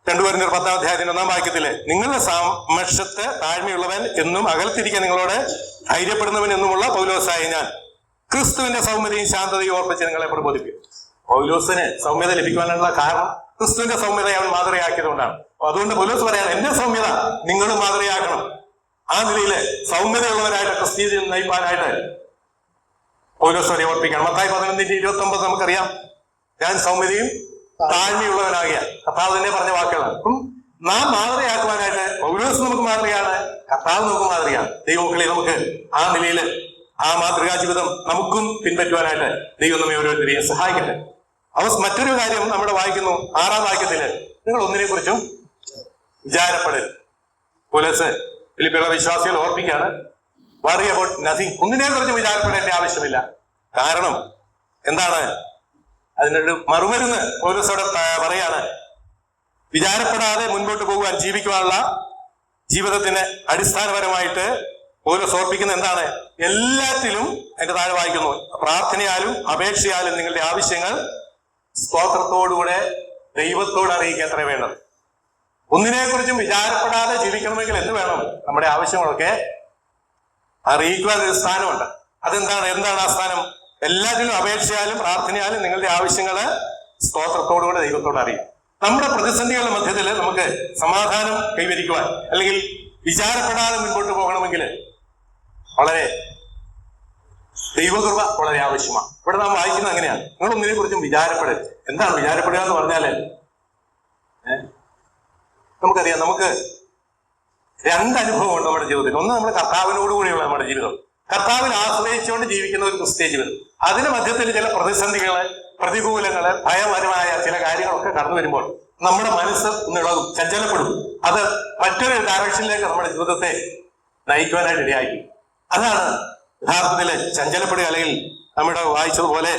2 കൊരിന്ത്യർ 10-ാം അധ്യായത്തിന്റെ 1-ാം വാക്യത്തില്, നിങ്ങളുടെ സാമക്ഷത്ത് താഴ്മയുള്ളവൻ എന്നും അകലത്തിരിക്കാൻ നിങ്ങളോട് ധൈര്യപ്പെടുന്നവൻ എന്നുമുള്ള പൗലോസായി ഞാൻ ക്രിസ്തുവിന്റെ സൗമ്യതയും ശാന്തതയും ഓർപ്പിച്ച് നിങ്ങളെ പ്രബോധിപ്പിക്കും. പൗലോസിന് സൗമ്യത ലഭിക്കുവാനുള്ള കാരണം ക്രിസ്തുവിന്റെ സൗമ്യതയെ അവൻ മാതൃകയാക്കിയതുകൊണ്ടാണ്. അതുകൊണ്ട് പൗലോസ് പറയാണ്, എന്റെ സൗമ്യത നിങ്ങളും മാതൃകയാക്കണം. ആ നിലയില് സൗമ്യതയുള്ളവരായിട്ട് ക്രിസ്തീയ ജീവിതം നയിപ്പാനായിട്ട് പൗലോസ് വരെ ഓർപ്പിക്കണം. മത്തായി 11:29 നമുക്കറിയാം, ഞാൻ സൗമ്യതയും താഴ്മയുള്ളവനാകിയ കർത്താവ് തന്നെ പറഞ്ഞ വാക്കുകളാണ്. അപ്പം നാം മാതൃകയാക്കുവാനായിട്ട് പൗലോസ് നമുക്ക് മാതൃകയാണ്, കർത്താവ് നമുക്ക് മാതൃകയാണ്. ദൈവമക്കളെ, നമുക്ക് ആ നിലയില് ആ മാതൃകാ ജീവിതം നമുക്കും പിൻപറ്റുവാനായിട്ട് ദൈവം നമ്മെ ഓരോരുത്തരെയും സഹായിക്കട്ടെ. മറ്റൊരു കാര്യം നമ്മുടെ വായിക്കുന്നു 6-ാം വാക്യത്തില്, നിങ്ങൾ ഒന്നിനെ കുറിച്ചും വിചാരപ്പെടരുത്. പൗലോസ് ഫിലിപ്പിയിലെ വിശ്വാസികൾ ഓർപ്പിക്കുകയാണ്, വറി അബൌട്ട് നത്തിങ്. ഒന്നിനെ കുറിച്ചും വിചാരപ്പെടേണ്ട ആവശ്യമില്ല. കാരണം എന്താണ്? അതിനൊരു മറുമരുന്ന് പൗലോസോടെ പറയാണ്, വിചാരപ്പെടാതെ മുൻപോട്ട് പോകുവാൻ ജീവിക്കുവാനുള്ള ജീവിതത്തിന് അടിസ്ഥാനപരമായിട്ട് പൗലോസ് ഓർപ്പിക്കുന്ന എന്താണ്? എല്ലാറ്റിലും, എന്റെ താഴെ വായിക്കുന്നു, പ്രാർത്ഥനയാലും അപേക്ഷയാലും നിങ്ങളുടെ ആവശ്യങ്ങൾ സ്തോത്രത്തോടുകൂടെ ദൈവത്തോട് അറിയിക്കുക എത്ര വേണം. ഒന്നിനെക്കുറിച്ചും വിചാരപ്പെടാതെ ജീവിക്കണമെങ്കിൽ എന്ത് വേണം? നമ്മുടെ ആവശ്യങ്ങളൊക്കെ അറിയിക്കുവാൻ ഒരു സ്ഥാനമുണ്ട്. എന്താണ് ആ സ്ഥാനം? എല്ലാത്തിനും അപേക്ഷയാലും പ്രാർത്ഥനയാലും നിങ്ങളുടെ ആവശ്യങ്ങള് സ്തോത്രത്തോടുകൂടെ ദൈവത്തോട് അറിയും. നമ്മുടെ പ്രതിസന്ധികളുടെ മധ്യത്തിൽ നമുക്ക് സമാധാനം കൈവരിക്കുവാൻ അല്ലെങ്കിൽ വിചാരപ്പെടാതെ മുൻപോട്ട് പോകണമെങ്കിൽ വളരെ ദൈവകൃപ വളരെ ആവശ്യമാണ്. ഇവിടെ നാം വായിക്കുന്നത് അങ്ങനെയാണ്, നിങ്ങൾ ഒന്നിനെ കുറിച്ചും വിചാരപ്പെടരുത്. എന്താണ് വിചാരപ്പെടുക എന്ന് പറഞ്ഞാല്? നമുക്കറിയാം, നമുക്ക് 2 അനുഭവമുണ്ട് നമ്മുടെ ജീവിതത്തിൽ. ഒന്ന്, നമ്മുടെ കർത്താവിനോടുകൂടിയുള്ള നമ്മുടെ ജീവിതം, കർത്താവിനെ ആശ്രയിച്ചുകൊണ്ട് ജീവിക്കുന്ന ഒരു ക്രിസ്തീയ ജീവിതം. അതിന് മധ്യത്തിൽ ചില പ്രതിസന്ധികള്, പ്രതികൂലങ്ങള്, ഭയപരമായ ചില കാര്യങ്ങളൊക്കെ കടന്നു വരുമ്പോൾ നമ്മുടെ മനസ്സ് ഒന്നിളകും, ചഞ്ചലപ്പെടും. അത് മറ്റൊരു ഡയറക്ഷനിലേക്ക് നമ്മുടെ ജീവിതത്തെ നയിക്കുവാനായിട്ട് ഇടയായിരിക്കും. അതാണ് യഥാർത്ഥത്തില് ചഞ്ചലപ്പെടുക, അല്ലെങ്കിൽ നമ്മുടെ വായിച്ചതുപോലെ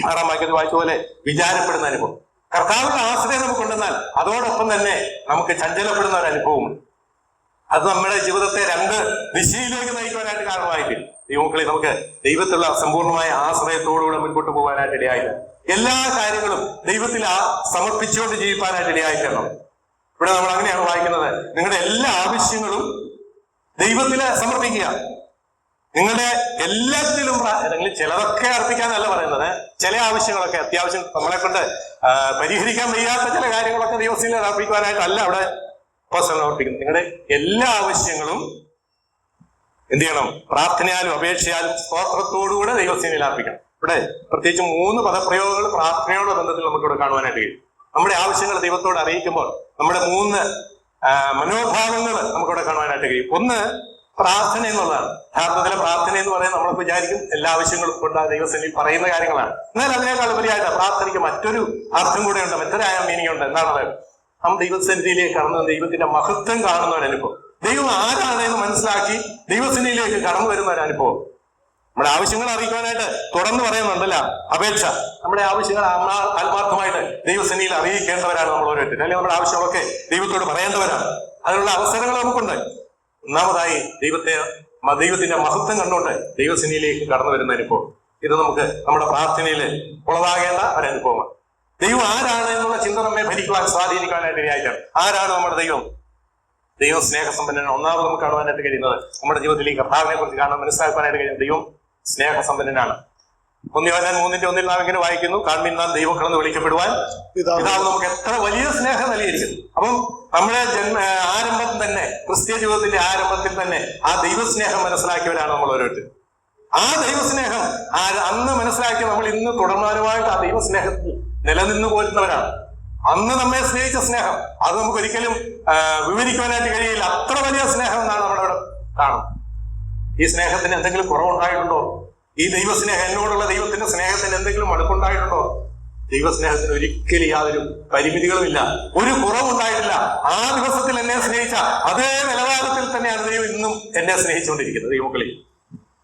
6-ാം വാക്യത്തിൽ വായിച്ചതുപോലെ വിചാരപ്പെടുന്ന അനുഭവം. കർത്താവിന്റെ ആശ്രയം നമുക്കുണ്ടെന്നാൽ അതോടൊപ്പം തന്നെ നമുക്ക് ചഞ്ചലപ്പെടുന്ന ഒരു അനുഭവമുണ്ട്. അത് നമ്മുടെ ജീവിതത്തെ 2 ദിശയിലേക്ക് നയിക്കുവാനായിട്ട് കാരണമായിട്ട് ദൈവമക്കളെ, നമുക്ക് ദൈവത്തിലുള്ള സമ്പൂർണമായ ആശ്രയത്തോടുകൂടെ മുൻപോട്ട് പോകാനായിട്ട് ഇടയായില്ല. എല്ലാ കാര്യങ്ങളും ദൈവത്തിൽ സമർപ്പിച്ചുകൊണ്ട് ജീവിക്കാനായിട്ട് ഇടയായിത്തരണം. ഇവിടെ നമ്മൾ അങ്ങനെയാണ് വായിക്കുന്നത്, നിങ്ങളുടെ എല്ലാ ആവശ്യങ്ങളും ദൈവത്തില് സമർപ്പിക്കുക. നിങ്ങളുടെ എല്ലാത്തിലും, അല്ലെങ്കിൽ ചിലതൊക്കെ അർപ്പിക്കാനല്ല പറയുന്നത്, ചില ആവശ്യങ്ങളൊക്കെ അത്യാവശ്യം നമ്മളെ കൊണ്ട് പരിഹരിക്കാൻ വയ്യാത്ത ചില കാര്യങ്ങളൊക്കെ ദൈവത്തിൽ അർപ്പിക്കുവാനായിട്ടല്ല അവിടെ സമർപ്പിക്കുന്നത്. നിങ്ങളുടെ എല്ലാ ആവശ്യങ്ങളും എന്ത് ചെയ്യണം? പ്രാർത്ഥനയാലും അപേക്ഷയാലും സ്തോത്രത്തോടുകൂടെ ദൈവസേനയിൽ അർപ്പിക്കണം. ഇവിടെ പ്രത്യേകിച്ച് 3 പദപ്രയോഗങ്ങൾ പ്രാർത്ഥനയോടുള്ള ബന്ധത്തിൽ നമുക്കിവിടെ കാണുവാനായിട്ട് കഴിയും. നമ്മുടെ ആവശ്യങ്ങൾ ദൈവത്തോട് അറിയിക്കുമ്പോൾ നമ്മുടെ 3 മനോഭാവങ്ങൾ നമുക്കിവിടെ കാണുവാനായിട്ട് കഴിയും. ഒന്ന്, പ്രാർത്ഥന എന്നുള്ളതാണ്. യഥാർത്ഥത്തിലെ പ്രാർത്ഥന എന്ന് പറയുന്നത് നമ്മൾ വിചാരിക്കും എല്ലാ ആവശ്യങ്ങളും കൊണ്ട് ദൈവസേനയിൽ പറയുന്ന കാര്യങ്ങളാണ്. എന്നാൽ അതിനേക്കാൾ ഉപരിയായിട്ട് പ്രാർത്ഥനയ്ക്ക് മറ്റൊരു അർത്ഥം കൂടെ ഉണ്ട്, മറ്റൊരു മീനിങ് ഉണ്ട്. എന്താണത്? നാം ദൈവസന്നിധിയിലേക്ക് കടന്നു ദൈവത്തിന്റെ മഹത്വം കാണുന്ന ഒരു അനുഭവം, ദൈവം ആരാണെന്ന് മനസ്സിലാക്കി ദൈവസന്നിധിയിലേക്ക് കടന്നു വരുന്ന ഒരു അനുഭവം. നമ്മുടെ ആവശ്യങ്ങൾ അറിയിക്കാനായിട്ട് തുടർന്ന് പറയുന്നുണ്ടല്ല അപേക്ഷ. നമ്മുടെ ആവശ്യങ്ങൾ ആത്മാർത്ഥമായിട്ട് ദൈവസന്നിധിയിൽ അറിയിക്കേണ്ടവരാണ് നമ്മൾ ഓരോരുത്തരും. അല്ലെങ്കിൽ നമ്മുടെ ആവശ്യങ്ങളൊക്കെ ദൈവത്തോട് പറയേണ്ടവരാണ്. അതിനുള്ള അവസരങ്ങൾ നമുക്കുണ്ട്. ഒന്നാമതായി ദൈവത്തിന്റെ മഹത്വം കണ്ടുകൊണ്ട് ദൈവസന്നിധിയിലേക്ക് കടന്നു വരുന്ന അനുഭവം. ഇത് നമുക്ക് നമ്മുടെ പ്രാർത്ഥനയിൽ ഉളവാകേണ്ട ഒരു അനുഭവമാണ്. ദൈവം ആരാണ് എന്നുള്ള ചിന്ത നമ്മെ ഭരിക്കുവാൻ സ്വാധീനിക്കാനായിട്ട് ഇടയായിട്ടാണ്. ആരാണ് നമ്മുടെ ദൈവം? ദൈവം സ്നേഹസമ്പന്നനാണ്. ഒന്നാമത് നമുക്ക് കാണുവാനായിട്ട് കഴിയുന്നത്, നമ്മുടെ ജീവിതത്തിൽ ഈ കർത്താവിനെ കുറിച്ച് കാണാൻ മനസ്സിലാക്കാനായിട്ട് കഴിയുന്നത് ദൈവം സ്നേഹസമ്പന്നനാണ്. 1 യോഹന്നാൻ 3:1 നാം ഇങ്ങനെ വായിക്കുന്നു, കാൺമീൻ നാം ദൈവക്കളെന്ന് വിളിക്കപ്പെടുവാൻ പിതാവ് നമുക്ക് എത്ര വലിയ സ്നേഹം നൽകിയിരിക്കുന്നു. അപ്പം നമ്മുടെ ആരംഭത്തിൽ തന്നെ, ക്രിസ്തീയ ജീവിതത്തിന്റെ ആരംഭത്തിൽ തന്നെ ആ ദൈവസ്നേഹം മനസ്സിലാക്കിയവരാണ് നമ്മൾ ഓരോരുത്തരും. ആ ദൈവസ്നേഹം അന്ന് മനസ്സിലാക്കി നമ്മൾ ഇന്ന് തുടർമാനമായിട്ട് ആ ദൈവസ്നേഹത്തിൽ നിലനിന്നു പോരുന്നവരാണ്. അന്ന് നമ്മെ സ്നേഹിച്ച സ്നേഹം അത് നമുക്ക് ഒരിക്കലും വിവരിക്കുവാനായിട്ട് കഴിയില്ല. അത്ര വലിയ സ്നേഹം എന്നാണ് നമ്മളവിടെ കാണുന്നത്. ഈ സ്നേഹത്തിന് എന്തെങ്കിലും കുറവുണ്ടായിട്ടുണ്ടോ? ഈ ദൈവസ്നേഹം, എന്നോടുള്ള ദൈവത്തിന്റെ സ്നേഹത്തിന് എന്തെങ്കിലും മടുപ്പുണ്ടായിട്ടുണ്ടോ? ദൈവസ്നേഹത്തിന് ഒരിക്കലും യാതൊരു പരിമിതികളുമില്ല, ഒരു കുറവുണ്ടായിട്ടില്ല. ആ ദിവസത്തിൽ എന്നെ സ്നേഹിച്ച അതേ നിലവാരത്തിൽ തന്നെയാണ് ദൈവം ഇന്നും എന്നെ സ്നേഹിച്ചുകൊണ്ടിരിക്കുന്നത്. ദൈവമക്കളിൽ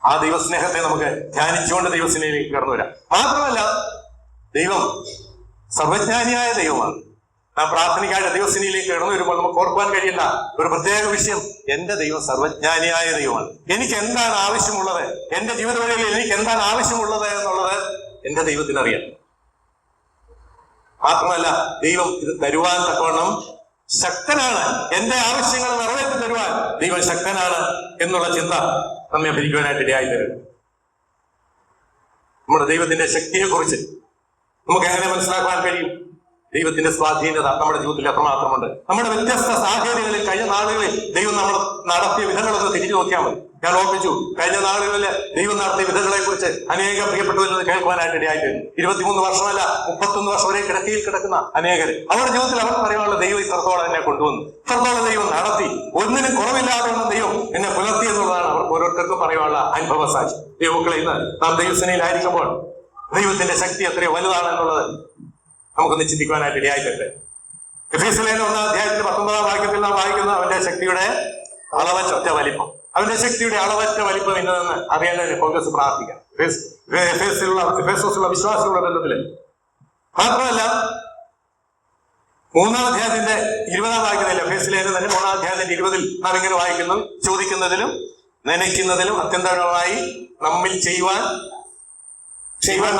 ആ ദൈവസ്നേഹത്തെ നമുക്ക് ധ്യാനിച്ചുകൊണ്ട് ദൈവസ്നേഹിലേക്ക് കടന്നു വരാം. മാത്രമല്ല, ദൈവം സർവജ്ഞാനിയായ ദൈവമാണ്. നാം പ്രാർത്ഥനയ്ക്കായിട്ട് ദൈവസന്നിധിയിലേക്ക് കടന്നു വരുമ്പോൾ നമുക്ക് ഓർക്കാൻ കഴിയുന്ന ഒരു പ്രത്യേക വിഷയം, എന്റെ ദൈവം സർവജ്ഞാനിയായ ദൈവമാണ്. എനിക്ക് എന്താണ് ആവശ്യമുള്ളത്, എന്റെ ജീവിത വഴിയിൽ എനിക്ക് എന്താണ് ആവശ്യമുള്ളത് എന്നുള്ളത് എന്റെ ദൈവത്തിന് അറിയാം. മാത്രമല്ല ദൈവം ഇത് തരുവാൻ തക്കവണ്ണം ശക്തനാണ്. എന്റെ ആവശ്യങ്ങൾ നിറവേറ്റി തരുവാൻ ദൈവം ശക്തനാണ് എന്നുള്ള ചിന്ത നമ്മെ ഭരിക്കുവാനായിട്ട് ഇടയായി തരും. നമ്മുടെ ദൈവത്തിന്റെ ശക്തിയെ കുറിച്ച് നമുക്ക് എങ്ങനെ മനസ്സിലാക്കാൻ കഴിയും? ദൈവത്തിന്റെ സ്വാധീനത നമ്മുടെ ജീവിതത്തിൽ എത്രമാത്രമുണ്ട്. നമ്മുടെ വ്യത്യസ്ത സാഹചര്യങ്ങളിൽ കഴിഞ്ഞ നാളുകളിൽ ദൈവം നമ്മൾ നടത്തിയ വിധങ്ങളൊക്കെ തിരിഞ്ഞു നോക്കിയാൽ മതി. ഞാൻ ഓർമ്മിച്ചു, കഴിഞ്ഞ നാളുകളിൽ ദൈവം നടത്തിയ വിധങ്ങളെ കുറിച്ച് അനേകം പ്രിയപ്പെട്ടവരിൽ കേൾക്കുവാനായിട്ട് ഇടയായിട്ടുണ്ട്. 23 വർഷമല്ല 31 വർഷം വരെ കിടക്കയിൽ കിടക്കുന്ന അനേകര് അവരുടെ ജീവിതത്തിൽ അവർക്ക് പറയാനുള്ള ദൈവം ഇത്രത്തോളം എന്നെ കൊണ്ടുവന്നു, ഇത്രത്തോളം ദൈവം നടത്തി, ഒന്നിനും കുറവില്ലാതെ ഒന്നും ദൈവം എന്നെ പുലർത്തി എന്നുള്ളതാണ് അവർക്ക് ഓരോരുത്തർക്കും പറയാനുള്ള അനുഭവ സാക്ഷി. ദൈവമക്കളെ, ഇന്ന് നാം ദൈവസേനയിലായിരിക്കുമ്പോൾ ദൈവത്തിന്റെ ശക്തി എത്രയോ വലുതാണെന്നുള്ളത് നമുക്കൊന്ന് ചിന്തിക്കുവാനായിട്ട് ഇടയായിട്ടുണ്ട്. എഫേസ്യർ 1 അധ്യായത്തിൽ 19 വാക്യത്തിൽ നാം വായിക്കുന്ന അവന്റെ ശക്തിയുടെ അളവറ്റ വലിപ്പം, അവന്റെ ശക്തിയുടെ അളവറ്റ വലിപ്പം എന്നതെന്ന് അറിയേണ്ടതിന് പൗലോസ് പ്രാർത്ഥിക്കാം. എഫേസോസിലുള്ള വിശ്വാസികളുടെ ബന്ധത്തില് മാത്രമല്ല 3 അധ്യായത്തിന്റെ 20 വാക്യത്തിൽ എഫേസ്യർ തന്നെ 3 അധ്യായത്തിന്റെ 20 നാം ഇങ്ങനെ വായിക്കുന്നു, ചോദിക്കുന്നതിലും നനയ്ക്കുന്നതിലും അത്യന്തമായി നമ്മിൽ ചെയ്യുവാൻ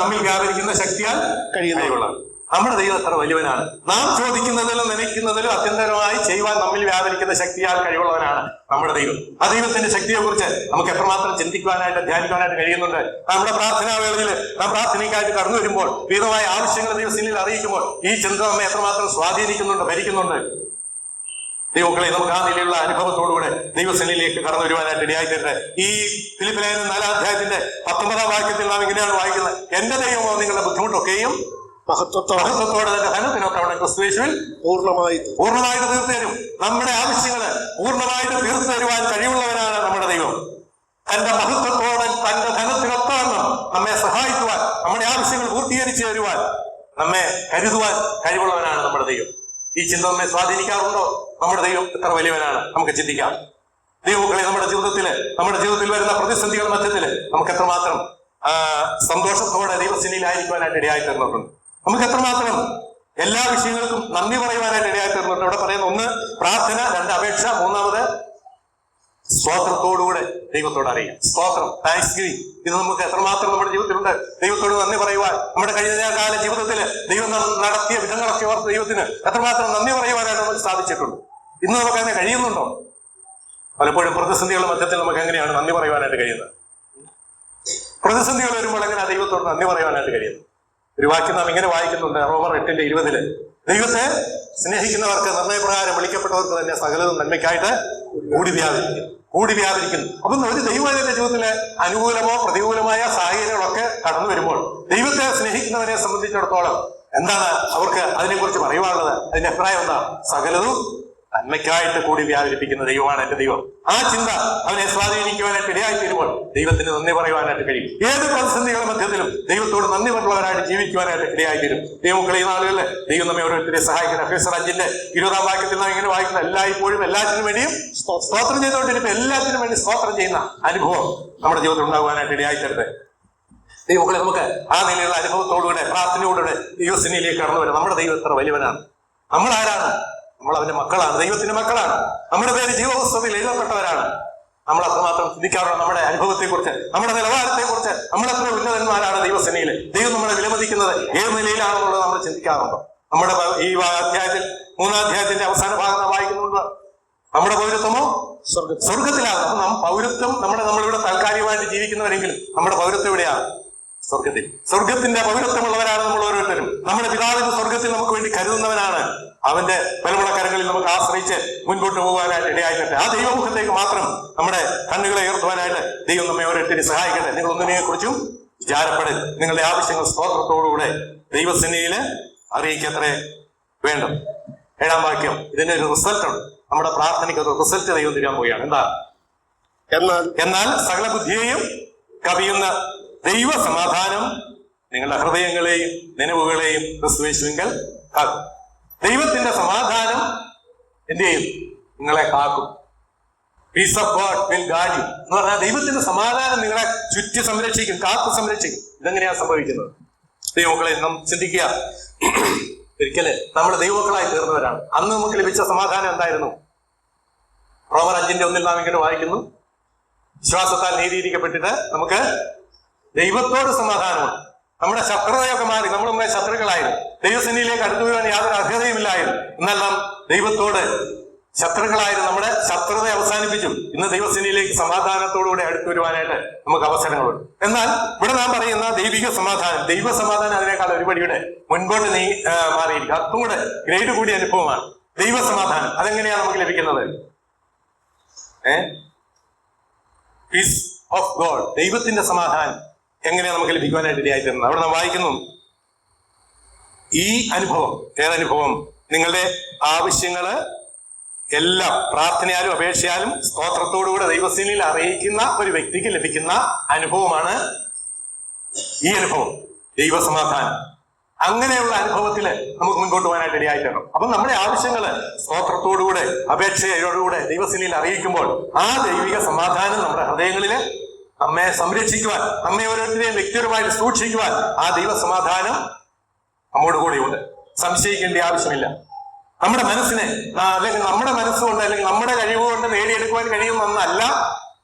നമ്മിൽ വ്യാപരിക്കുന്ന ശക്തിയാൽ കഴിയുന്നവരുള്ള നമ്മുടെ ദൈവം എത്ര വലിയവനാണ്. നാം ചോദിക്കുന്നതിലും നനയ്ക്കുന്നതിലും അത്യന്തരമായി ചെയ്യുവാൻ നമ്മിൽ വ്യാപരിക്കുന്ന ശക്തിയാൽ കഴിവുള്ളവനാണ് നമ്മുടെ ദൈവം. ആ ദൈവത്തിന്റെ ശക്തിയെ കുറിച്ച് നമുക്ക് എത്രമാത്രം ചിന്തിക്കുവാനായിട്ട് ധ്യാനിക്കുവാനായിട്ട് കഴിയുന്നുണ്ട്. നമ്മുടെ പ്രാർത്ഥനാ വേളയിൽ നാം പ്രാർത്ഥനയ്ക്കായിട്ട് കടന്നു വരുമ്പോൾ വിവിധമായ ആവശ്യങ്ങൾ ദൈവസേനയിൽ അറിയിക്കുമ്പോൾ ഈ ചിന്ത നമ്മെ എത്രമാത്രം സ്വാധീനിക്കുന്നുണ്ട്, ഭരിക്കുന്നുണ്ട്. ദൈവങ്ങളെ, നമുക്ക് ആ നിലയിലുള്ള അനുഭവത്തോടുകൂടെ ദൈവസേനയിലേക്ക് കടന്നു വരുവാനായിട്ട് ഇടയായിട്ടുണ്ട്. ഈ ഫിലിപ്പിലെ 4 അധ്യായത്തിന്റെ 19 വാക്യത്തിൽ നാം ഇങ്ങനെയാണ് വായിക്കുന്നത്, എന്റെ ദൈവമോ നിങ്ങളുടെ ബുദ്ധിമുട്ടൊക്കെയും മഹത്വത്തോടെ തന്നെ ധനത്തിനൊക്കെ അവിടെ ക്രിസ്തുയേശുവിൽ പൂർണ്ണമായിട്ട് തീർത്തു തരും. നമ്മുടെ ആവശ്യങ്ങള് പൂർണ്ണമായിട്ട് തീർത്തു തരുവാൻ കഴിവുള്ളവനാണ് നമ്മുടെ ദൈവം. തന്റെ മഹത്വത്തോടെ തന്റെ ധനത്തിനൊത്തവണ്ണം നമ്മെ സഹായിക്കുവാൻ, നമ്മുടെ ആവശ്യങ്ങൾ പൂർത്തീകരിച്ചു തരുവാൻ, നമ്മെ കരുതുവാൻ കഴിവുള്ളവനാണ് നമ്മുടെ ദൈവം. ഈ ചിന്ത നമ്മെ സ്വാധീനിക്കാറുണ്ടോ? നമ്മുടെ ദൈവം എത്ര വലിയവനാണ് നമുക്ക് ചിന്തിക്കാം. ദൈവങ്ങളെ, നമ്മുടെ ജീവിതത്തിൽ വരുന്ന പ്രതിസന്ധികളുടെ മധ്യത്തില് നമുക്ക് എത്രമാത്രം സന്തോഷത്തോടെ ദൈവസേനയിലായിരിക്കുവാനായിട്ട് ഇടയായി തീർന്നിട്ടുണ്ട്. നമുക്ക് എത്രമാത്രം എല്ലാ വിഷയങ്ങൾക്കും നന്ദി പറയുവാനായിട്ട് ഇടയായി തീർന്നിട്ടുണ്ട്. ഇവിടെ പറയുന്ന 1 പ്രാർത്ഥന, 2 അപേക്ഷ, 3 സ്തോത്രത്തോടുകൂടെ ദൈവത്തോട് അറിയാം. സ്തോത്രം, താങ്ക്സ് ഗിവിംഗ്, ഇത് നമുക്ക് എത്രമാത്രം നമ്മുടെ ജീവിതത്തിലുണ്ട്. ദൈവത്തോട് നന്ദി പറയുവാൻ നമ്മുടെ കഴിഞ്ഞ കാല ജീവിതത്തിൽ ദൈവം നടത്തിയ വിധങ്ങളൊക്കെ ഓർത്ത് ദൈവത്തിന് എത്രമാത്രം നന്ദി പറയുവാനായിട്ട് നമുക്ക് സാധിച്ചിട്ടുണ്ട്. ഇന്ന് നമുക്ക് അങ്ങനെ കഴിയുന്നുണ്ടോ? പലപ്പോഴും പ്രതിസന്ധികളുടെ മധ്യത്തിൽ നമുക്ക് എങ്ങനെയാണ് നന്ദി പറയുവാനായിട്ട് കഴിയുന്നത്? പ്രതിസന്ധികൾ വരുമ്പോൾ എങ്ങനെ ദൈവത്തോട് നന്ദി പറയുവാനായിട്ട് കഴിയുന്നു? ഒരു വാക്യം നാം ഇങ്ങനെ വായിക്കുന്നുണ്ട്, റോമർ 8:20, ദൈവത്തെ സ്നേഹിക്കുന്നവർക്ക് നിർണയപ്രകാരം വിളിക്കപ്പെട്ടവർക്ക് തന്നെ സകലതും നന്മയ്ക്കായിട്ട് കൂടി വ്യാപരിക്കുന്നു. അപ്പം ഒരു ദൈവത്തിന്റെ ജീവിതത്തിലെ അനുകൂലമോ പ്രതികൂലമായ സാഹചര്യങ്ങളൊക്കെ കടന്നു വരുമ്പോൾ ദൈവത്തെ സ്നേഹിക്കുന്നവരെ സംബന്ധിച്ചിടത്തോളം എന്താണ് അവർക്ക് അതിനെക്കുറിച്ച് പറയുവാനുള്ളത്? അതിന്റെ അഭിപ്രായം എന്താ? സകലതും നന്മയ്ക്കായിട്ട് കൂടി വ്യാപരിപ്പിക്കുന്ന ദൈവമാണ് എന്റെ ദൈവം. ആ ചിന്ത അവനെ സ്വാധീനിക്കുവാനായിട്ട് ഇടയായി തീരുമ്പോൾ ദൈവത്തിന് നന്ദി പറയുവാനായിട്ട് കഴിയും. ഏത് പ്രതിസന്ധികളുടെ മധ്യത്തിലും ദൈവത്തോട് നന്ദി പറഞ്ഞവരായിട്ട് ജീവിക്കുവാനായിട്ട് ഇടയായി തീരും. ദൈവമക്കളെ, ഈ നാളുകളിൽ ദൈവം നമ്മെ ഓരോരുത്തരെ സഹായിക്കണം. എഫേസ്യർ 5:20 വാക്യത്തിൽ നാം ഇങ്ങനെ വായിക്കുന്ന, എല്ലായ്പ്പോഴും എല്ലാത്തിനും വേണ്ടിയും സ്തോത്രം ചെയ്തുകൊണ്ടിരിക്കും. എല്ലാത്തിനും വേണ്ടി സ്തോത്രം ചെയ്യുന്ന അനുഭവം നമ്മുടെ ജീവിതത്തിൽ ഉണ്ടാകുവാനായിട്ട് ഇടയായി തരട്ടെ. ദൈവമക്കളെ, നമുക്ക് ആ നിലയിലുള്ള അനുഭവത്തോടുകൂടെ പ്രാർത്ഥനയോടുകൂടെ ദൈവസേനയിലേക്ക് കടന്നു വരാം. നമ്മുടെ ദൈവം എത്ര വലിയവനാണ്. നമ്മൾ ആരാണ്? നമ്മൾ അവന്റെ മക്കളാണ്, ദൈവത്തിന്റെ മക്കളാണ്. നമ്മുടെ പേര് ജീവപുസ്തകത്തിൽ എഴുതപ്പെട്ടവരാണ്. നമ്മൾ അത്രമാത്രം ചിന്തിക്കാറുണ്ട് നമ്മുടെ അനുഭവത്തെക്കുറിച്ച്, നമ്മുടെ നിലവാരത്തെക്കുറിച്ച്. നമ്മളെത്ര ഉന്നതന്മാരാണ് ദൈവസേനയിൽ. ദൈവം നമ്മളെ വിലമതിക്കുന്നത് ഏത് നിലയിലാണെന്നുള്ളത് നമ്മൾ ചിന്തിക്കാറുണ്ടോ? നമ്മുടെ ഈ അധ്യായത്തിൽ 3 അധ്യായത്തിന്റെ അവസാന ഭാഗം വായിക്കുന്നുണ്ട്, നമ്മുടെ പൗരത്വമോ സ്വർഗത്തിലാണ്. അപ്പൊ പൗരത്വം നമ്മളിവിടെ താൽക്കാലികമായിട്ട് ജീവിക്കുന്നവരെങ്കിലും നമ്മുടെ പൗരത്വം എവിടെയാണ്? സ്വർഗത്തിൽ. സ്വർഗത്തിന്റെ പൗരത്വമുള്ളവരാണ് നമ്മൾ ഓരോരുത്തരും. നമ്മുടെ പിതാവിന്റെ സ്വർഗത്തിൽ നമുക്ക് വേണ്ടി കരുതുന്നവനാണ്. അവന്റെ ബലമുള്ളക്കരങ്ങളിൽ നമുക്ക് ആശ്രയിച്ച് മുൻപോട്ട് പോകാനായിട്ട് ഇടയായിട്ടെ. ആ ദൈവമുഖത്തേക്ക് മാത്രം നമ്മുടെ കണ്ണുകളെ ഉയർത്തുവാനായിട്ട് ദൈവം നമ്മെ ഓരോരുത്തരും സഹായിക്കട്ടെ. നിങ്ങൾ ഒന്നിനെ കുറിച്ചും വിചാരപ്പെടരുത്. നിങ്ങളുടെ ആവശ്യങ്ങൾ സ്തോത്രത്തോടുകൂടെ ദൈവസേനയിൽ അറിയിക്കത്രേ വേണ്ടും. 7-ാം വാക്യം, ഇതിന്റെ ഒരു റിസൾട്ട് ഉണ്ട്. നമ്മുടെ പ്രാർത്ഥനയ്ക്ക് ഒരു റിസൾട്ട് ദൈവം തരാൻ പോവുകയാണ്. എന്താ? എന്നാൽ സകല ബുദ്ധിയെയും കവിയുന്ന ദൈവ സമാധാനം നിങ്ങളുടെ ഹൃദയങ്ങളെയും നിലവുകളെയും ക്രിസ്തുയേശുവിങ്കൽ കാക്കും. ദൈവത്തിന്റെ സമാധാനം എന്ത് ചെയ്യും? നിങ്ങളെ കാക്കും. Peace of God will guard you എന്ന് പറഞ്ഞാൽ ദൈവത്തിന്റെ സമാധാനം നിങ്ങളെ ചുറ്റി സംരക്ഷിക്കും, കാത്തു സംരക്ഷിക്കും. ഇതെങ്ങനെയാ സംഭവിക്കുന്നത്? ദൈവമക്കളെ, നാം ചിന്തിക്കുക. ഒരിക്കല് നമ്മൾ ദൈവമക്കളായി തീർന്നവരാണ്. അന്ന് നമുക്ക് ലഭിച്ച സമാധാനം എന്തായിരുന്നു? റോമർ 5:1 നാം ഇങ്ങനെ വായിക്കുന്നു, വിശ്വാസത്താൽ നീതീകരിക്കപ്പെട്ടിട്ട് നമുക്ക് ദൈവത്തോട് സമാധാനമാണ്. നമ്മുടെ ശത്രുതയൊക്കെ മാറി. നമ്മൾ നമ്മുടെ ശത്രുക്കളായിരുന്നു. ദൈവസന്നിധിയിലേക്ക് അടുത്തു വരുവാൻ യാതൊരു അർഹതയുമില്ലായിരുന്നു. എന്നാൽ നാം ദൈവത്തോട് ശത്രുക്കളായിരുന്നു. നമ്മുടെ ശത്രുത അവസാനിപ്പിച്ചു. ഇന്ന് ദൈവസന്നിധിയിലേക്ക് സമാധാനത്തോടുകൂടെ അടുത്തു വരുവാനായിട്ട് നമുക്ക് അവസരങ്ങളുണ്ട്. എന്നാൽ ഇവിടെ നാം പറയുന്ന ദൈവിക സമാധാനം, ദൈവ സമാധാനം അതിനേക്കാൾ ഒരുപടിയുടെ മുൻപോട്ട് മാറിയിരിക്കും. അതും കൂടെ ഗ്രേഡ് കൂടിയ അനുഭവമാണ് ദൈവ സമാധാനം. അതെങ്ങനെയാണ് നമുക്ക് ലഭിക്കുന്നത്? പീസ് ഓഫ് ഗോഡ്, ദൈവത്തിന്റെ സമാധാനം എങ്ങനെയാണ് നമുക്ക് ലഭിക്കുവാനായിട്ട് ഇടയായിത്തീരുന്നത്? അവിടെ നാം വായിക്കുന്നു, ഈ അനുഭവം, ഏതനുഭവം? നിങ്ങളുടെ ആവശ്യങ്ങള് എല്ലാം പ്രാർത്ഥനയാലും അപേക്ഷയാലും സ്തോത്രത്തോടുകൂടെ ദൈവസന്നിധിയിൽ അറിയിക്കുന്ന ഒരു വ്യക്തിക്ക് ലഭിക്കുന്ന അനുഭവമാണ് ഈ അനുഭവം, ദൈവസമാധാനം. അങ്ങനെയുള്ള അനുഭവത്തില് നമുക്ക് മുൻപോട്ട് പോകാനായിട്ട് ഇടയായിത്തീരണം. അപ്പൊ നമ്മുടെ ആവശ്യങ്ങള് സ്തോത്രത്തോടുകൂടെ അപേക്ഷയോടുകൂടെ ദൈവസന്നിധിയിൽ അറിയിക്കുമ്പോൾ ആ ദൈവിക സമാധാനം നമ്മുടെ ഹൃദയങ്ങളില് നമ്മെ സംരക്ഷിക്കുവാൻ, നമ്മെ ഓരോരുത്തരെയും വ്യക്തിപരമായിട്ട് സൂക്ഷിക്കുവാൻ ആ ദൈവസമാധാനം നമ്മോട് കൂടെയുണ്ട്. സംശയിക്കേണ്ട ആവശ്യമില്ല. നമ്മുടെ മനസ്സിനെ അല്ലെങ്കിൽ നമ്മുടെ മനസ്സുകൊണ്ട് അല്ലെങ്കിൽ നമ്മുടെ കഴിവ് കൊണ്ട് നേടിയെടുക്കുവാൻ കഴിയുമെന്നല്ല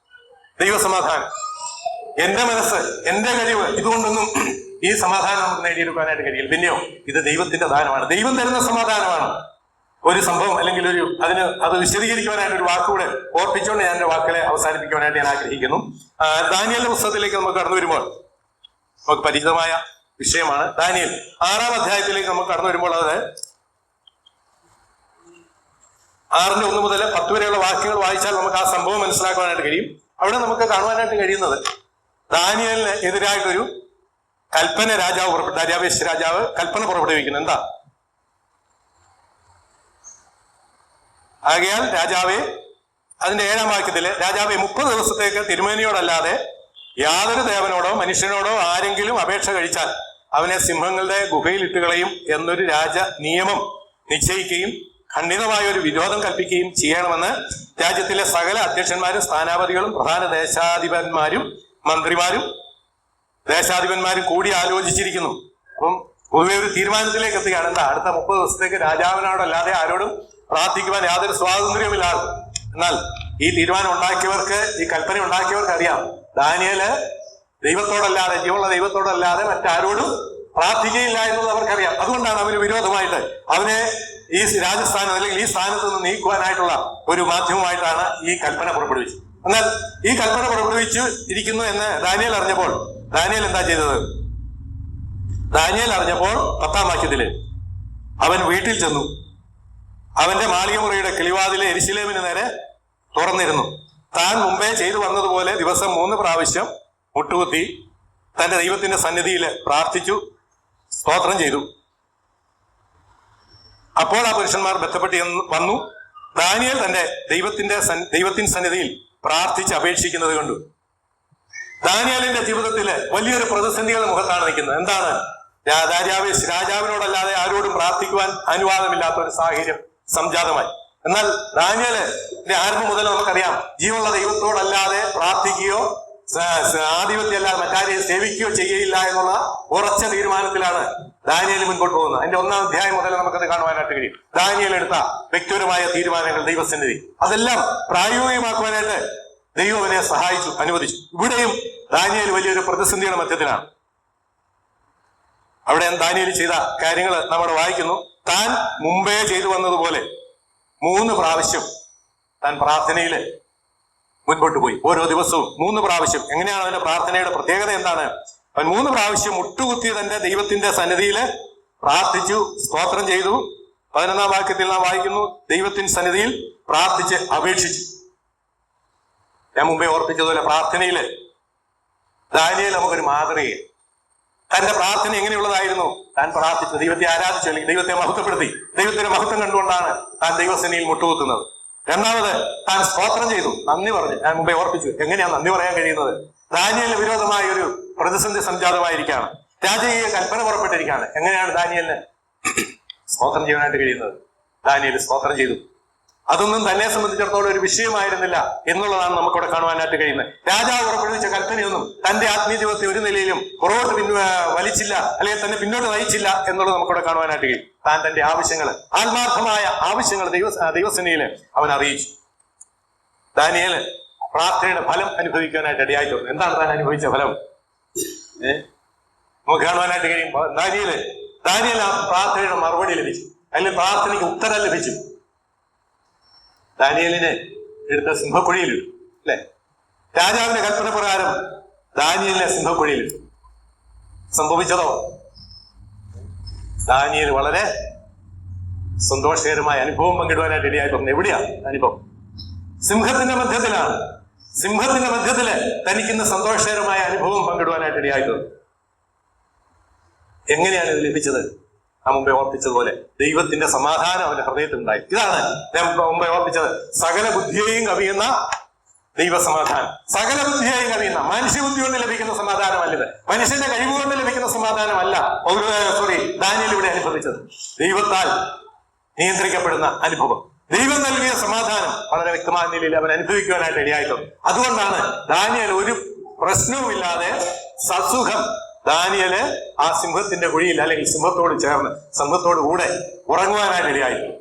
ദൈവസമാധാനം. എന്റെ മനസ്സ്, എന്റെ കഴിവ്, ഇതുകൊണ്ടൊന്നും ഈ സമാധാനം നമുക്ക് നേടിയെടുക്കാനായിട്ട് കഴിയില്ല. പിന്നെയോ ഇത് ദൈവത്തിന്റെ ദാനമാണ്, ദൈവം തരുന്ന സമാധാനമാണ്. ഒരു സംഭവം അല്ലെങ്കിൽ അത് വിശദീകരിക്കുവാനായിട്ട് ഒരു വാക്കുകൂടെ ഓർപ്പിച്ചുകൊണ്ട് ഞാൻ എന്റെ വാക്കുകളെ അവസാനിപ്പിക്കുവാനായിട്ട് ഞാൻ ആഗ്രഹിക്കുന്നു. ദാനിയേലിന്റെ പുസ്തകത്തിലേക്ക് നമുക്ക് കടന്നു വരുമ്പോൾ നമുക്ക് പരിചിതമായ വിഷയമാണ് ദാനിയേൽ. 6-ാം അധ്യായത്തിലേക്ക് നമുക്ക് കടന്നു വരുമ്പോൾ അത് 6-1 മുതൽ 10 വരെയുള്ള വാക്യങ്ങൾ വായിച്ചാൽ നമുക്ക് ആ സംഭവം മനസ്സിലാക്കുവാനായിട്ട് കഴിയും. അവിടെ നമുക്ക് കാണുവാനായിട്ട് കഴിയുന്നത് ദാനിയേലിന് എതിരായിട്ടൊരു കൽപ്പന ദാര്യാവേശ് രാജാവ് കൽപ്പന പുറപ്പെടുവിക്കുന്നു. എന്താ? ആകയാൽ രാജാവെ, അതിന്റെ 7-ാം വാക്യത്തില്, രാജാവെ 30 ദിവസത്തേക്ക് തിരുമേനിയോടല്ലാതെ യാതൊരു ദേവനോടോ മനുഷ്യനോടോ ആരെങ്കിലും അപേക്ഷ കഴിച്ചാൽ അവനെ സിംഹങ്ങളുടെ ഗുഹയിൽ ഇട്ടുകളയും എന്നൊരു രാജ നിയമം നിശ്ചയിക്കുകയും ഖണ്ഡിതമായ ഒരു വിരോധം കൽപ്പിക്കുകയും ചെയ്യണമെന്ന് രാജ്യത്തിലെ സകല അധ്യക്ഷന്മാരും സ്ഥാനാപതികളും പ്രധാന ദേശാധിപന്മാരും മന്ത്രിമാരും ദേശാധിപന്മാരും കൂടി ആലോചിച്ചിരിക്കുന്നു. അപ്പം പൊതുവെ ഒരു തീരുമാനത്തിലേക്ക് എത്തുകയാണ്. എന്താ? അടുത്ത 30 ദിവസത്തേക്ക് രാജാവിനോടല്ലാതെ ആരോടും പ്രാർത്ഥിക്കുവാൻ യാതൊരു സ്വാതന്ത്ര്യമില്ലാതെ. എന്നാൽ ഈ തീരുമാനം ഉണ്ടാക്കിയവർക്ക്, ഈ കൽപ്പന ഉണ്ടാക്കിയവർക്ക് അറിയാം, ദാനിയേല് ദൈവത്തോടല്ലാതെ, ജീവനുള്ള ദൈവത്തോടല്ലാതെ മറ്റാരോടും പ്രാർത്ഥിക്കുകയില്ല എന്നുള്ളത് അവർക്കറിയാം. അതുകൊണ്ടാണ് അവന് വിരോധമായിട്ട് അവനെ ഈ രാജസ്ഥാനം അല്ലെങ്കിൽ ഈ സ്ഥാനത്ത് നിന്ന് നീക്കുവാനായിട്ടുള്ള ഒരു മാധ്യമമായിട്ടാണ് ഈ കൽപ്പന പുറപ്പെടുവിച്ചത്. എന്നാൽ ഈ കൽപ്പന പുറപ്പെടുവിച്ചു ഇരിക്കുന്നു എന്ന് ദാനിയേൽ അറിഞ്ഞപ്പോൾ ദാനിയേൽ എന്താ ചെയ്തത്? ദാനിയേൽ അറിഞ്ഞപ്പോൾ 10-ാം വാക്യത്തില് അവൻ വീട്ടിൽ ചെന്നു. അവന്റെ മാളികമുറിയുടെ കിളിവാതിലെ യെരൂശലേമിന് നേരെ തുറന്നിരുന്നു. താൻ മുമ്പേ ചെയ്തു വന്നതുപോലെ ദിവസം 3 പ്രാവശ്യം മുട്ടുകുത്തി തന്റെ ദൈവത്തിന്റെ സന്നിധിയിൽ പ്രാർത്ഥിച്ചു, സ്തോത്രം ചെയ്തു. അപ്പോൾ ആ പുരുഷന്മാർ ബന്ധപ്പെട്ട് വന്നു ദാനിയേൽ തന്റെ ദൈവത്തിന്റെ സന്നിധിയിൽ പ്രാർത്ഥിച്ച് അപേക്ഷിക്കുന്നത് കണ്ടു. ദാനിയേലിന്റെ ജീവിതത്തില് വലിയൊരു പ്രതിസന്ധികളുടെ മുഖത്താണ് നിൽക്കുന്നത്. എന്താണ്? രാജാവിനോടല്ലാതെ ആരോടും പ്രാർത്ഥിക്കുവാൻ അനുവാദമില്ലാത്ത ഒരു സാഹചര്യം സംജാതമായി. എന്നാൽ ദാനിയേലിന്റെ ആരംഭം മുതൽ നമുക്കറിയാം, ജീവനുള്ള ദൈവത്തോടല്ലാതെ പ്രാർത്ഥിക്കുകയോ ആധിപത്യമല്ലാതെ മറ്റാരെയും സേവിക്കുകയോ ചെയ്യുകയില്ല എന്നുള്ള ഉറച്ച തീരുമാനത്തിലാണ് ദാനിയേൽ മുൻപോട്ട് പോകുന്നത്. അതിന്റെ 1-ാം അധ്യായം മുതൽ നമുക്കത് കാണുവാനായിട്ട് കഴിയും. ദാനിയേൽ എടുത്ത വ്യക്തിപരമായ തീരുമാനങ്ങൾ, ദൈവസന്നിധി, അതെല്ലാം പ്രായോഗികമാക്കുവാനായിട്ട് ദൈവം അവനെ സഹായിച്ചു, അനുവദിച്ചു. ഇവിടെയും ദാനിയേൽ വലിയൊരു പ്രതിസന്ധിയുടെ മധ്യത്തിലാണ്. അവിടെ ദാനിയേൽ ചെയ്ത കാര്യങ്ങൾ നമ്മൾ വായിക്കുന്നു. താൻ മുമ്പേ ചെയ്തു വന്നതുപോലെ 3 പ്രാവശ്യം താൻ പ്രാർത്ഥനയില് മുൻപോട്ട് പോയി. ഓരോ ദിവസവും 3 പ്രാവശ്യം. എങ്ങനെയാണ് അവന്റെ പ്രാർത്ഥനയുടെ പ്രത്യേകത? എന്താണ്? അവൻ 3 പ്രാവശ്യം മുട്ടുകുത്തി തന്റെ ദൈവത്തിന്റെ സന്നിധിയില് പ്രാർത്ഥിച്ചു, സ്തോത്രം ചെയ്തു. 11-ാം വാക്യത്തിൽ നാം വായിക്കുന്നു, ദൈവത്തിന്റെ സന്നിധിയിൽ പ്രാർത്ഥിച്ച് അപേക്ഷിച്ചു. ഞാൻ മുമ്പേ ഓർപ്പിച്ചതുപോലെ പ്രാർത്ഥനയില് ദാനിയേൽ നമുക്കൊരു മാതൃകയാണ്. തന്റെ പ്രാർത്ഥന എങ്ങനെയുള്ളതായിരുന്നു? താൻ പ്രാർത്ഥിച്ചു, ദൈവത്തെ ആരാധിച്ചു, അല്ലെങ്കിൽ ദൈവത്തെ മഹത്വപ്പെടുത്തി. ദൈവത്തിന്റെ മഹത്വം കണ്ടുകൊണ്ടാണ് താൻ ദൈവസന്നിധിയിൽ മുട്ടുകുത്തുന്നത്. രണ്ടാമത് താൻ സ്തോത്രം ചെയ്തു, നന്ദി പറഞ്ഞു. ഞാൻ മുമ്പേ ഓർപ്പിച്ചു, എങ്ങനെയാണ് നന്ദി പറയാൻ കഴിയുന്നത്? ദാനിയേലിന് വിരോധമായ ഒരു പ്രതിസന്ധി സംജാതമായിരിക്കുകയാണ്. രാജകീയ കൽപ്പന പുറപ്പെട്ടിരിക്കുകയാണ്. എങ്ങനെയാണ് ദാനിയേലിന് സ്തോത്രം ചെയ്യാനായിട്ട് കഴിയുന്നത്? ദാനിയേൽ സ്തോത്രം ചെയ്തു. അതൊന്നും തന്നെ സംബന്ധിച്ചിടത്തോളം ഒരു വിഷയമായിരുന്നില്ല എന്നുള്ളതാണ് നമുക്കിവിടെ കാണുവാനായിട്ട് കഴിയുന്നത്. രാജാവ് പുറപ്പെടുവിച്ച കൽപ്പനയൊന്നും തന്റെ ആത്മീയ ജീവിതത്തെ ഒരു നിലയിലും പുറകോട്ട് വലിച്ചില്ല, അല്ലെങ്കിൽ തന്നെ പിന്നോട്ട് നയിച്ചില്ല എന്നുള്ളത് നമുക്കിവിടെ കാണുവാനായിട്ട് കഴിയും. താൻ തന്റെ ആവശ്യങ്ങൾ, ആത്മാർത്ഥമായ ആവശ്യങ്ങൾ ദൈവസന്നിധിയിൽ അവൻ അറിയിച്ചു. ദാനിയേല് പ്രാർത്ഥനയുടെ ഫലം അനുഭവിക്കാനായിട്ട് ഇടയായി തീർന്നു. എന്താണ് താൻ അനുഭവിച്ച ഫലം? നമുക്ക് കാണുവാനായിട്ട് കഴിയും. ദാനിയേൽ ആ പ്രാർത്ഥനയുടെ മറുപടി ലഭിച്ചു, അല്ലെങ്കിൽ പ്രാർത്ഥനയ്ക്ക് ഉത്തരം ലഭിച്ചു. ദാനിയേലിനെ എടുത്ത സിംഹക്കുഴിയിലിട്ടു, അല്ലെ? രാജാവിന്റെ കൽപ്പന പ്രകാരം ദാനിയേലിനെ സിംഹക്കുഴിയിലിട്ടു. സംഭവിച്ചതോ, ദാനിയേൽ വളരെ സന്തോഷകരമായ അനുഭവം പങ്കിടുവാനായിട്ട് ഇടയായി തോന്നുന്നു. എവിടെയാ അനുഭവം? സിംഹത്തിന്റെ മധ്യത്തിലാണ്. സിംഹത്തിന്റെ മധ്യത്തില് തനിക്കിന്ന് സന്തോഷകരമായ അനുഭവം പങ്കിടുവാനായിട്ട് ഇടയായി തോന്നുന്നു. എങ്ങനെയാണ് ഇത് ലഭിച്ചത്? ആ മുമ്പേ ഓർപ്പിച്ചതുപോലെ ദൈവത്തിന്റെ സമാധാനം അവന്റെ ഹൃദയത്തിലുണ്ടായി. ഇതാണ് ഞാൻ മുമ്പേ ഓർപ്പിച്ചത്. സകല ബുദ്ധിയെയും കവിയുന്ന ദൈവസമാധാനം. സകല ബുദ്ധിയെയും കവിയുന്ന, മനുഷ്യബുദ്ധി കൊണ്ട് ലഭിക്കുന്ന സമാധാനമല്ലത്, മനുഷ്യന്റെ കഴിവ് കൊണ്ട് ലഭിക്കുന്ന സമാധാനമല്ല ദാനിയേൽ ഇവിടെ അനുഭവിച്ചത്. ദൈവത്താൽ നിയന്ത്രിക്കപ്പെടുന്ന അനുഭവം, ദൈവം നൽകിയ സമാധാനം വളരെ വ്യക്തമായ നിലയിൽ അവൻ അനുഭവിക്കുവാനായിട്ട് ഇടയായിട്ടുണ്ട്. അതുകൊണ്ടാണ് ദാനിയേൽ ഒരു പ്രശ്നവുമില്ലാതെ സസുഖം ദാനിയേല് ആ സിംഹത്തിന്റെ കുഴിയിൽ, അല്ലെങ്കിൽ സിംഹത്തോട് ചേർന്ന്, സിംഹത്തോട് കൂടെ ഉറങ്ങുവാനായിട്ട് ഇടയായിട്ടുണ്ട്.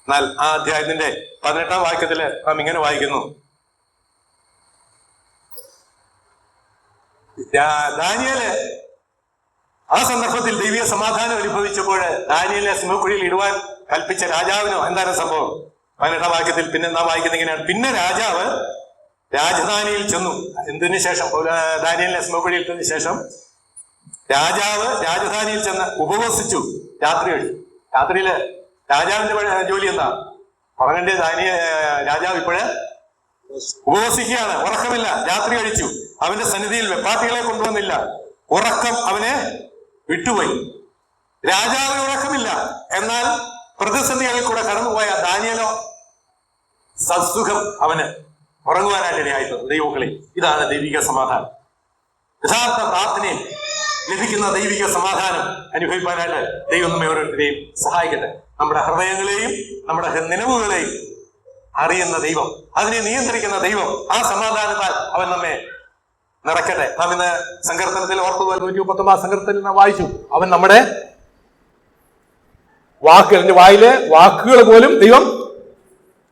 എന്നാൽ ആ അധ്യായത്തിന്റെ 18-ാം വാക്യത്തില് നാം ഇങ്ങനെ വായിക്കുന്നു, ദാനിയേല് ആ സന്ദർഭത്തിൽ ദൈവീയ സമാധാനം അനുഭവിച്ചപ്പോൾ ദാനിയേലിനെ സിംഹക്കുഴിയിൽ ഇടുവാൻ കൽപ്പിച്ച രാജാവിനോ എന്താണ് സംഭവം? 18-ാം വാക്യത്തിൽ പിന്നെ നാം വായിക്കുന്നത് ഇങ്ങനെയാണ്: പിന്നെ രാജാവ് രാജധാനിയിൽ ചെന്നു. എന്തിനു ശേഷം? ദാനിയേലിനെ സിംഹക്കുഴിയിൽ ഇട്ടതിനു ശേഷം രാജാവ് രാജധാനിയിൽ ചെന്ന് ഉപവസിച്ചു, രാത്രി കഴിച്ചു. രാത്രിയില് രാജാവിന്റെ ജോലി എന്താ? ഉറങ്ങണ്ടേ? രാജാവ് ഇപ്പോഴേ ഉപവസിക്കുകയാണ്, ഉറക്കമില്ല, രാത്രി കഴിച്ചു. അവന്റെ സന്നിധിയിൽ വെപ്പാട്ടികളെ കൊണ്ടുവന്നില്ല, ഉറക്കം അവനെ വിട്ടുപോയി. രാജാവിന് ഉറക്കമില്ല, എന്നാൽ പ്രതിസന്ധികളിൽ കൂടെ കടന്നുപോയ ദാനിയേലോ സത്സുഖം അവന് ഉറങ്ങുവാനായിട്ട് ഇടയായിട്ടുണ്ട്. ദൈവമക്കളെ, ഇതാണ് ദൈവിക സമാധാനം. യഥാർത്ഥ പ്രാർത്ഥനയിൽ ലഭിക്കുന്ന ദൈവിക സമാധാനം അനുഭവിക്കാനായിട്ട് ദൈവം നമ്മെ ഓരോരുത്തരെയും സഹായിക്കട്ടെ. നമ്മുടെ ഹൃദയങ്ങളെയും നമ്മുടെ നിലവുകളെയും അറിയുന്ന ദൈവം, അതിനെ നിയന്ത്രിക്കുന്ന ദൈവം, ആ സമാധാനത്താൽ അവൻ നമ്മെ നിറയ്ക്കട്ടെ. നാം ഇന്ന് സങ്കീർത്തനത്തിൽ ഓർത്തുപോലെ 139 സങ്കീർത്തനത്തിൽ നാം വായിച്ചു, അവൻ നമ്മുടെ വായിലെ വാക്കുകൾ പോലും ദൈവം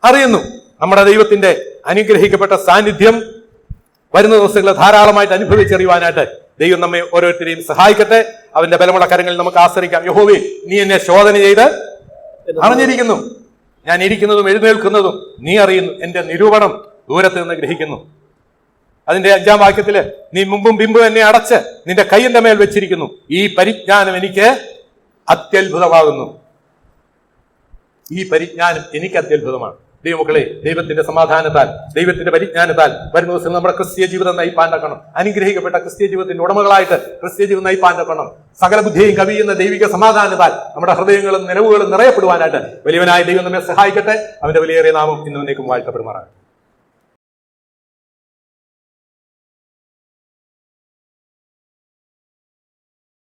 അറിയുന്നു. നമ്മുടെ ദൈവത്തിന്റെ അനുഗ്രഹിക്കപ്പെട്ട സാന്നിധ്യം വരുന്ന ദിവസങ്ങളിൽ ധാരാളമായിട്ട് അനുഭവിച്ചറിയുവാനായിട്ട് ദൈവം നമ്മെ ഓരോരുത്തരെയും സഹായിക്കട്ടെ. അവന്റെ ബലമുള്ള കരങ്ങളിൽ നമുക്ക് ആശ്രയിക്കാം. യഹോവേ, നീ എന്നെ ശോധന ചെയ്ത് അറിഞ്ഞിരിക്കുന്നു, ഞാൻ ഇരിക്കുന്നതും എഴുന്നേൽക്കുന്നതും നീ അറിയുന്നു, എന്റെ നിരൂപണം ദൂരത്ത് നിന്ന് ഗ്രഹിക്കുന്നു. അതിന്റെ 5-ാം വാക്യത്തില്, നീ മുമ്പും പിമ്പും എന്നെ അടച്ച് നിന്റെ കൈ എന്റെ മേൽ വെച്ചിരിക്കുന്നു, ഈ പരിജ്ഞാനം എനിക്ക് അത്യത്ഭുതമാകുന്നു. ഈ പരിജ്ഞാനം എനിക്ക് അത്യത്ഭുതമാണ്. ദൈവമക്കളെ, ദൈവത്തിന്റെ സമാധാനത്താൽ, ദൈവത്തിന്റെ പരിജ്ഞാനത്താൽ വരുന്ന ദിവസം നമ്മുടെ ക്രിസ്തീയ ജീവിതം നയിപ്പാണ്ടക്കണം. അനുഗ്രഹിക്കപ്പെട്ട ക്രിസ്തീയ ജീവിതത്തിന്റെ ഉടമകളായിട്ട് ക്രിസ്തീയ ജീവിതം നയിപ്പാണ്ടക്കണം. സകല ബുദ്ധിയും കവിയുന്ന ദൈവിക സമാധാനത്താൽ നമ്മുടെ ഹൃദയങ്ങളും നിലവുകളും നിറയപ്പെടുവാനായിട്ട് വലിയവനായ ദൈവം നമ്മെ സഹായിക്കട്ടെ. അവന്റെ വലിയേറിയ നാമം ഇന്നും വാഴ്ത്തപ്പെടുമാറാകട്ടെ.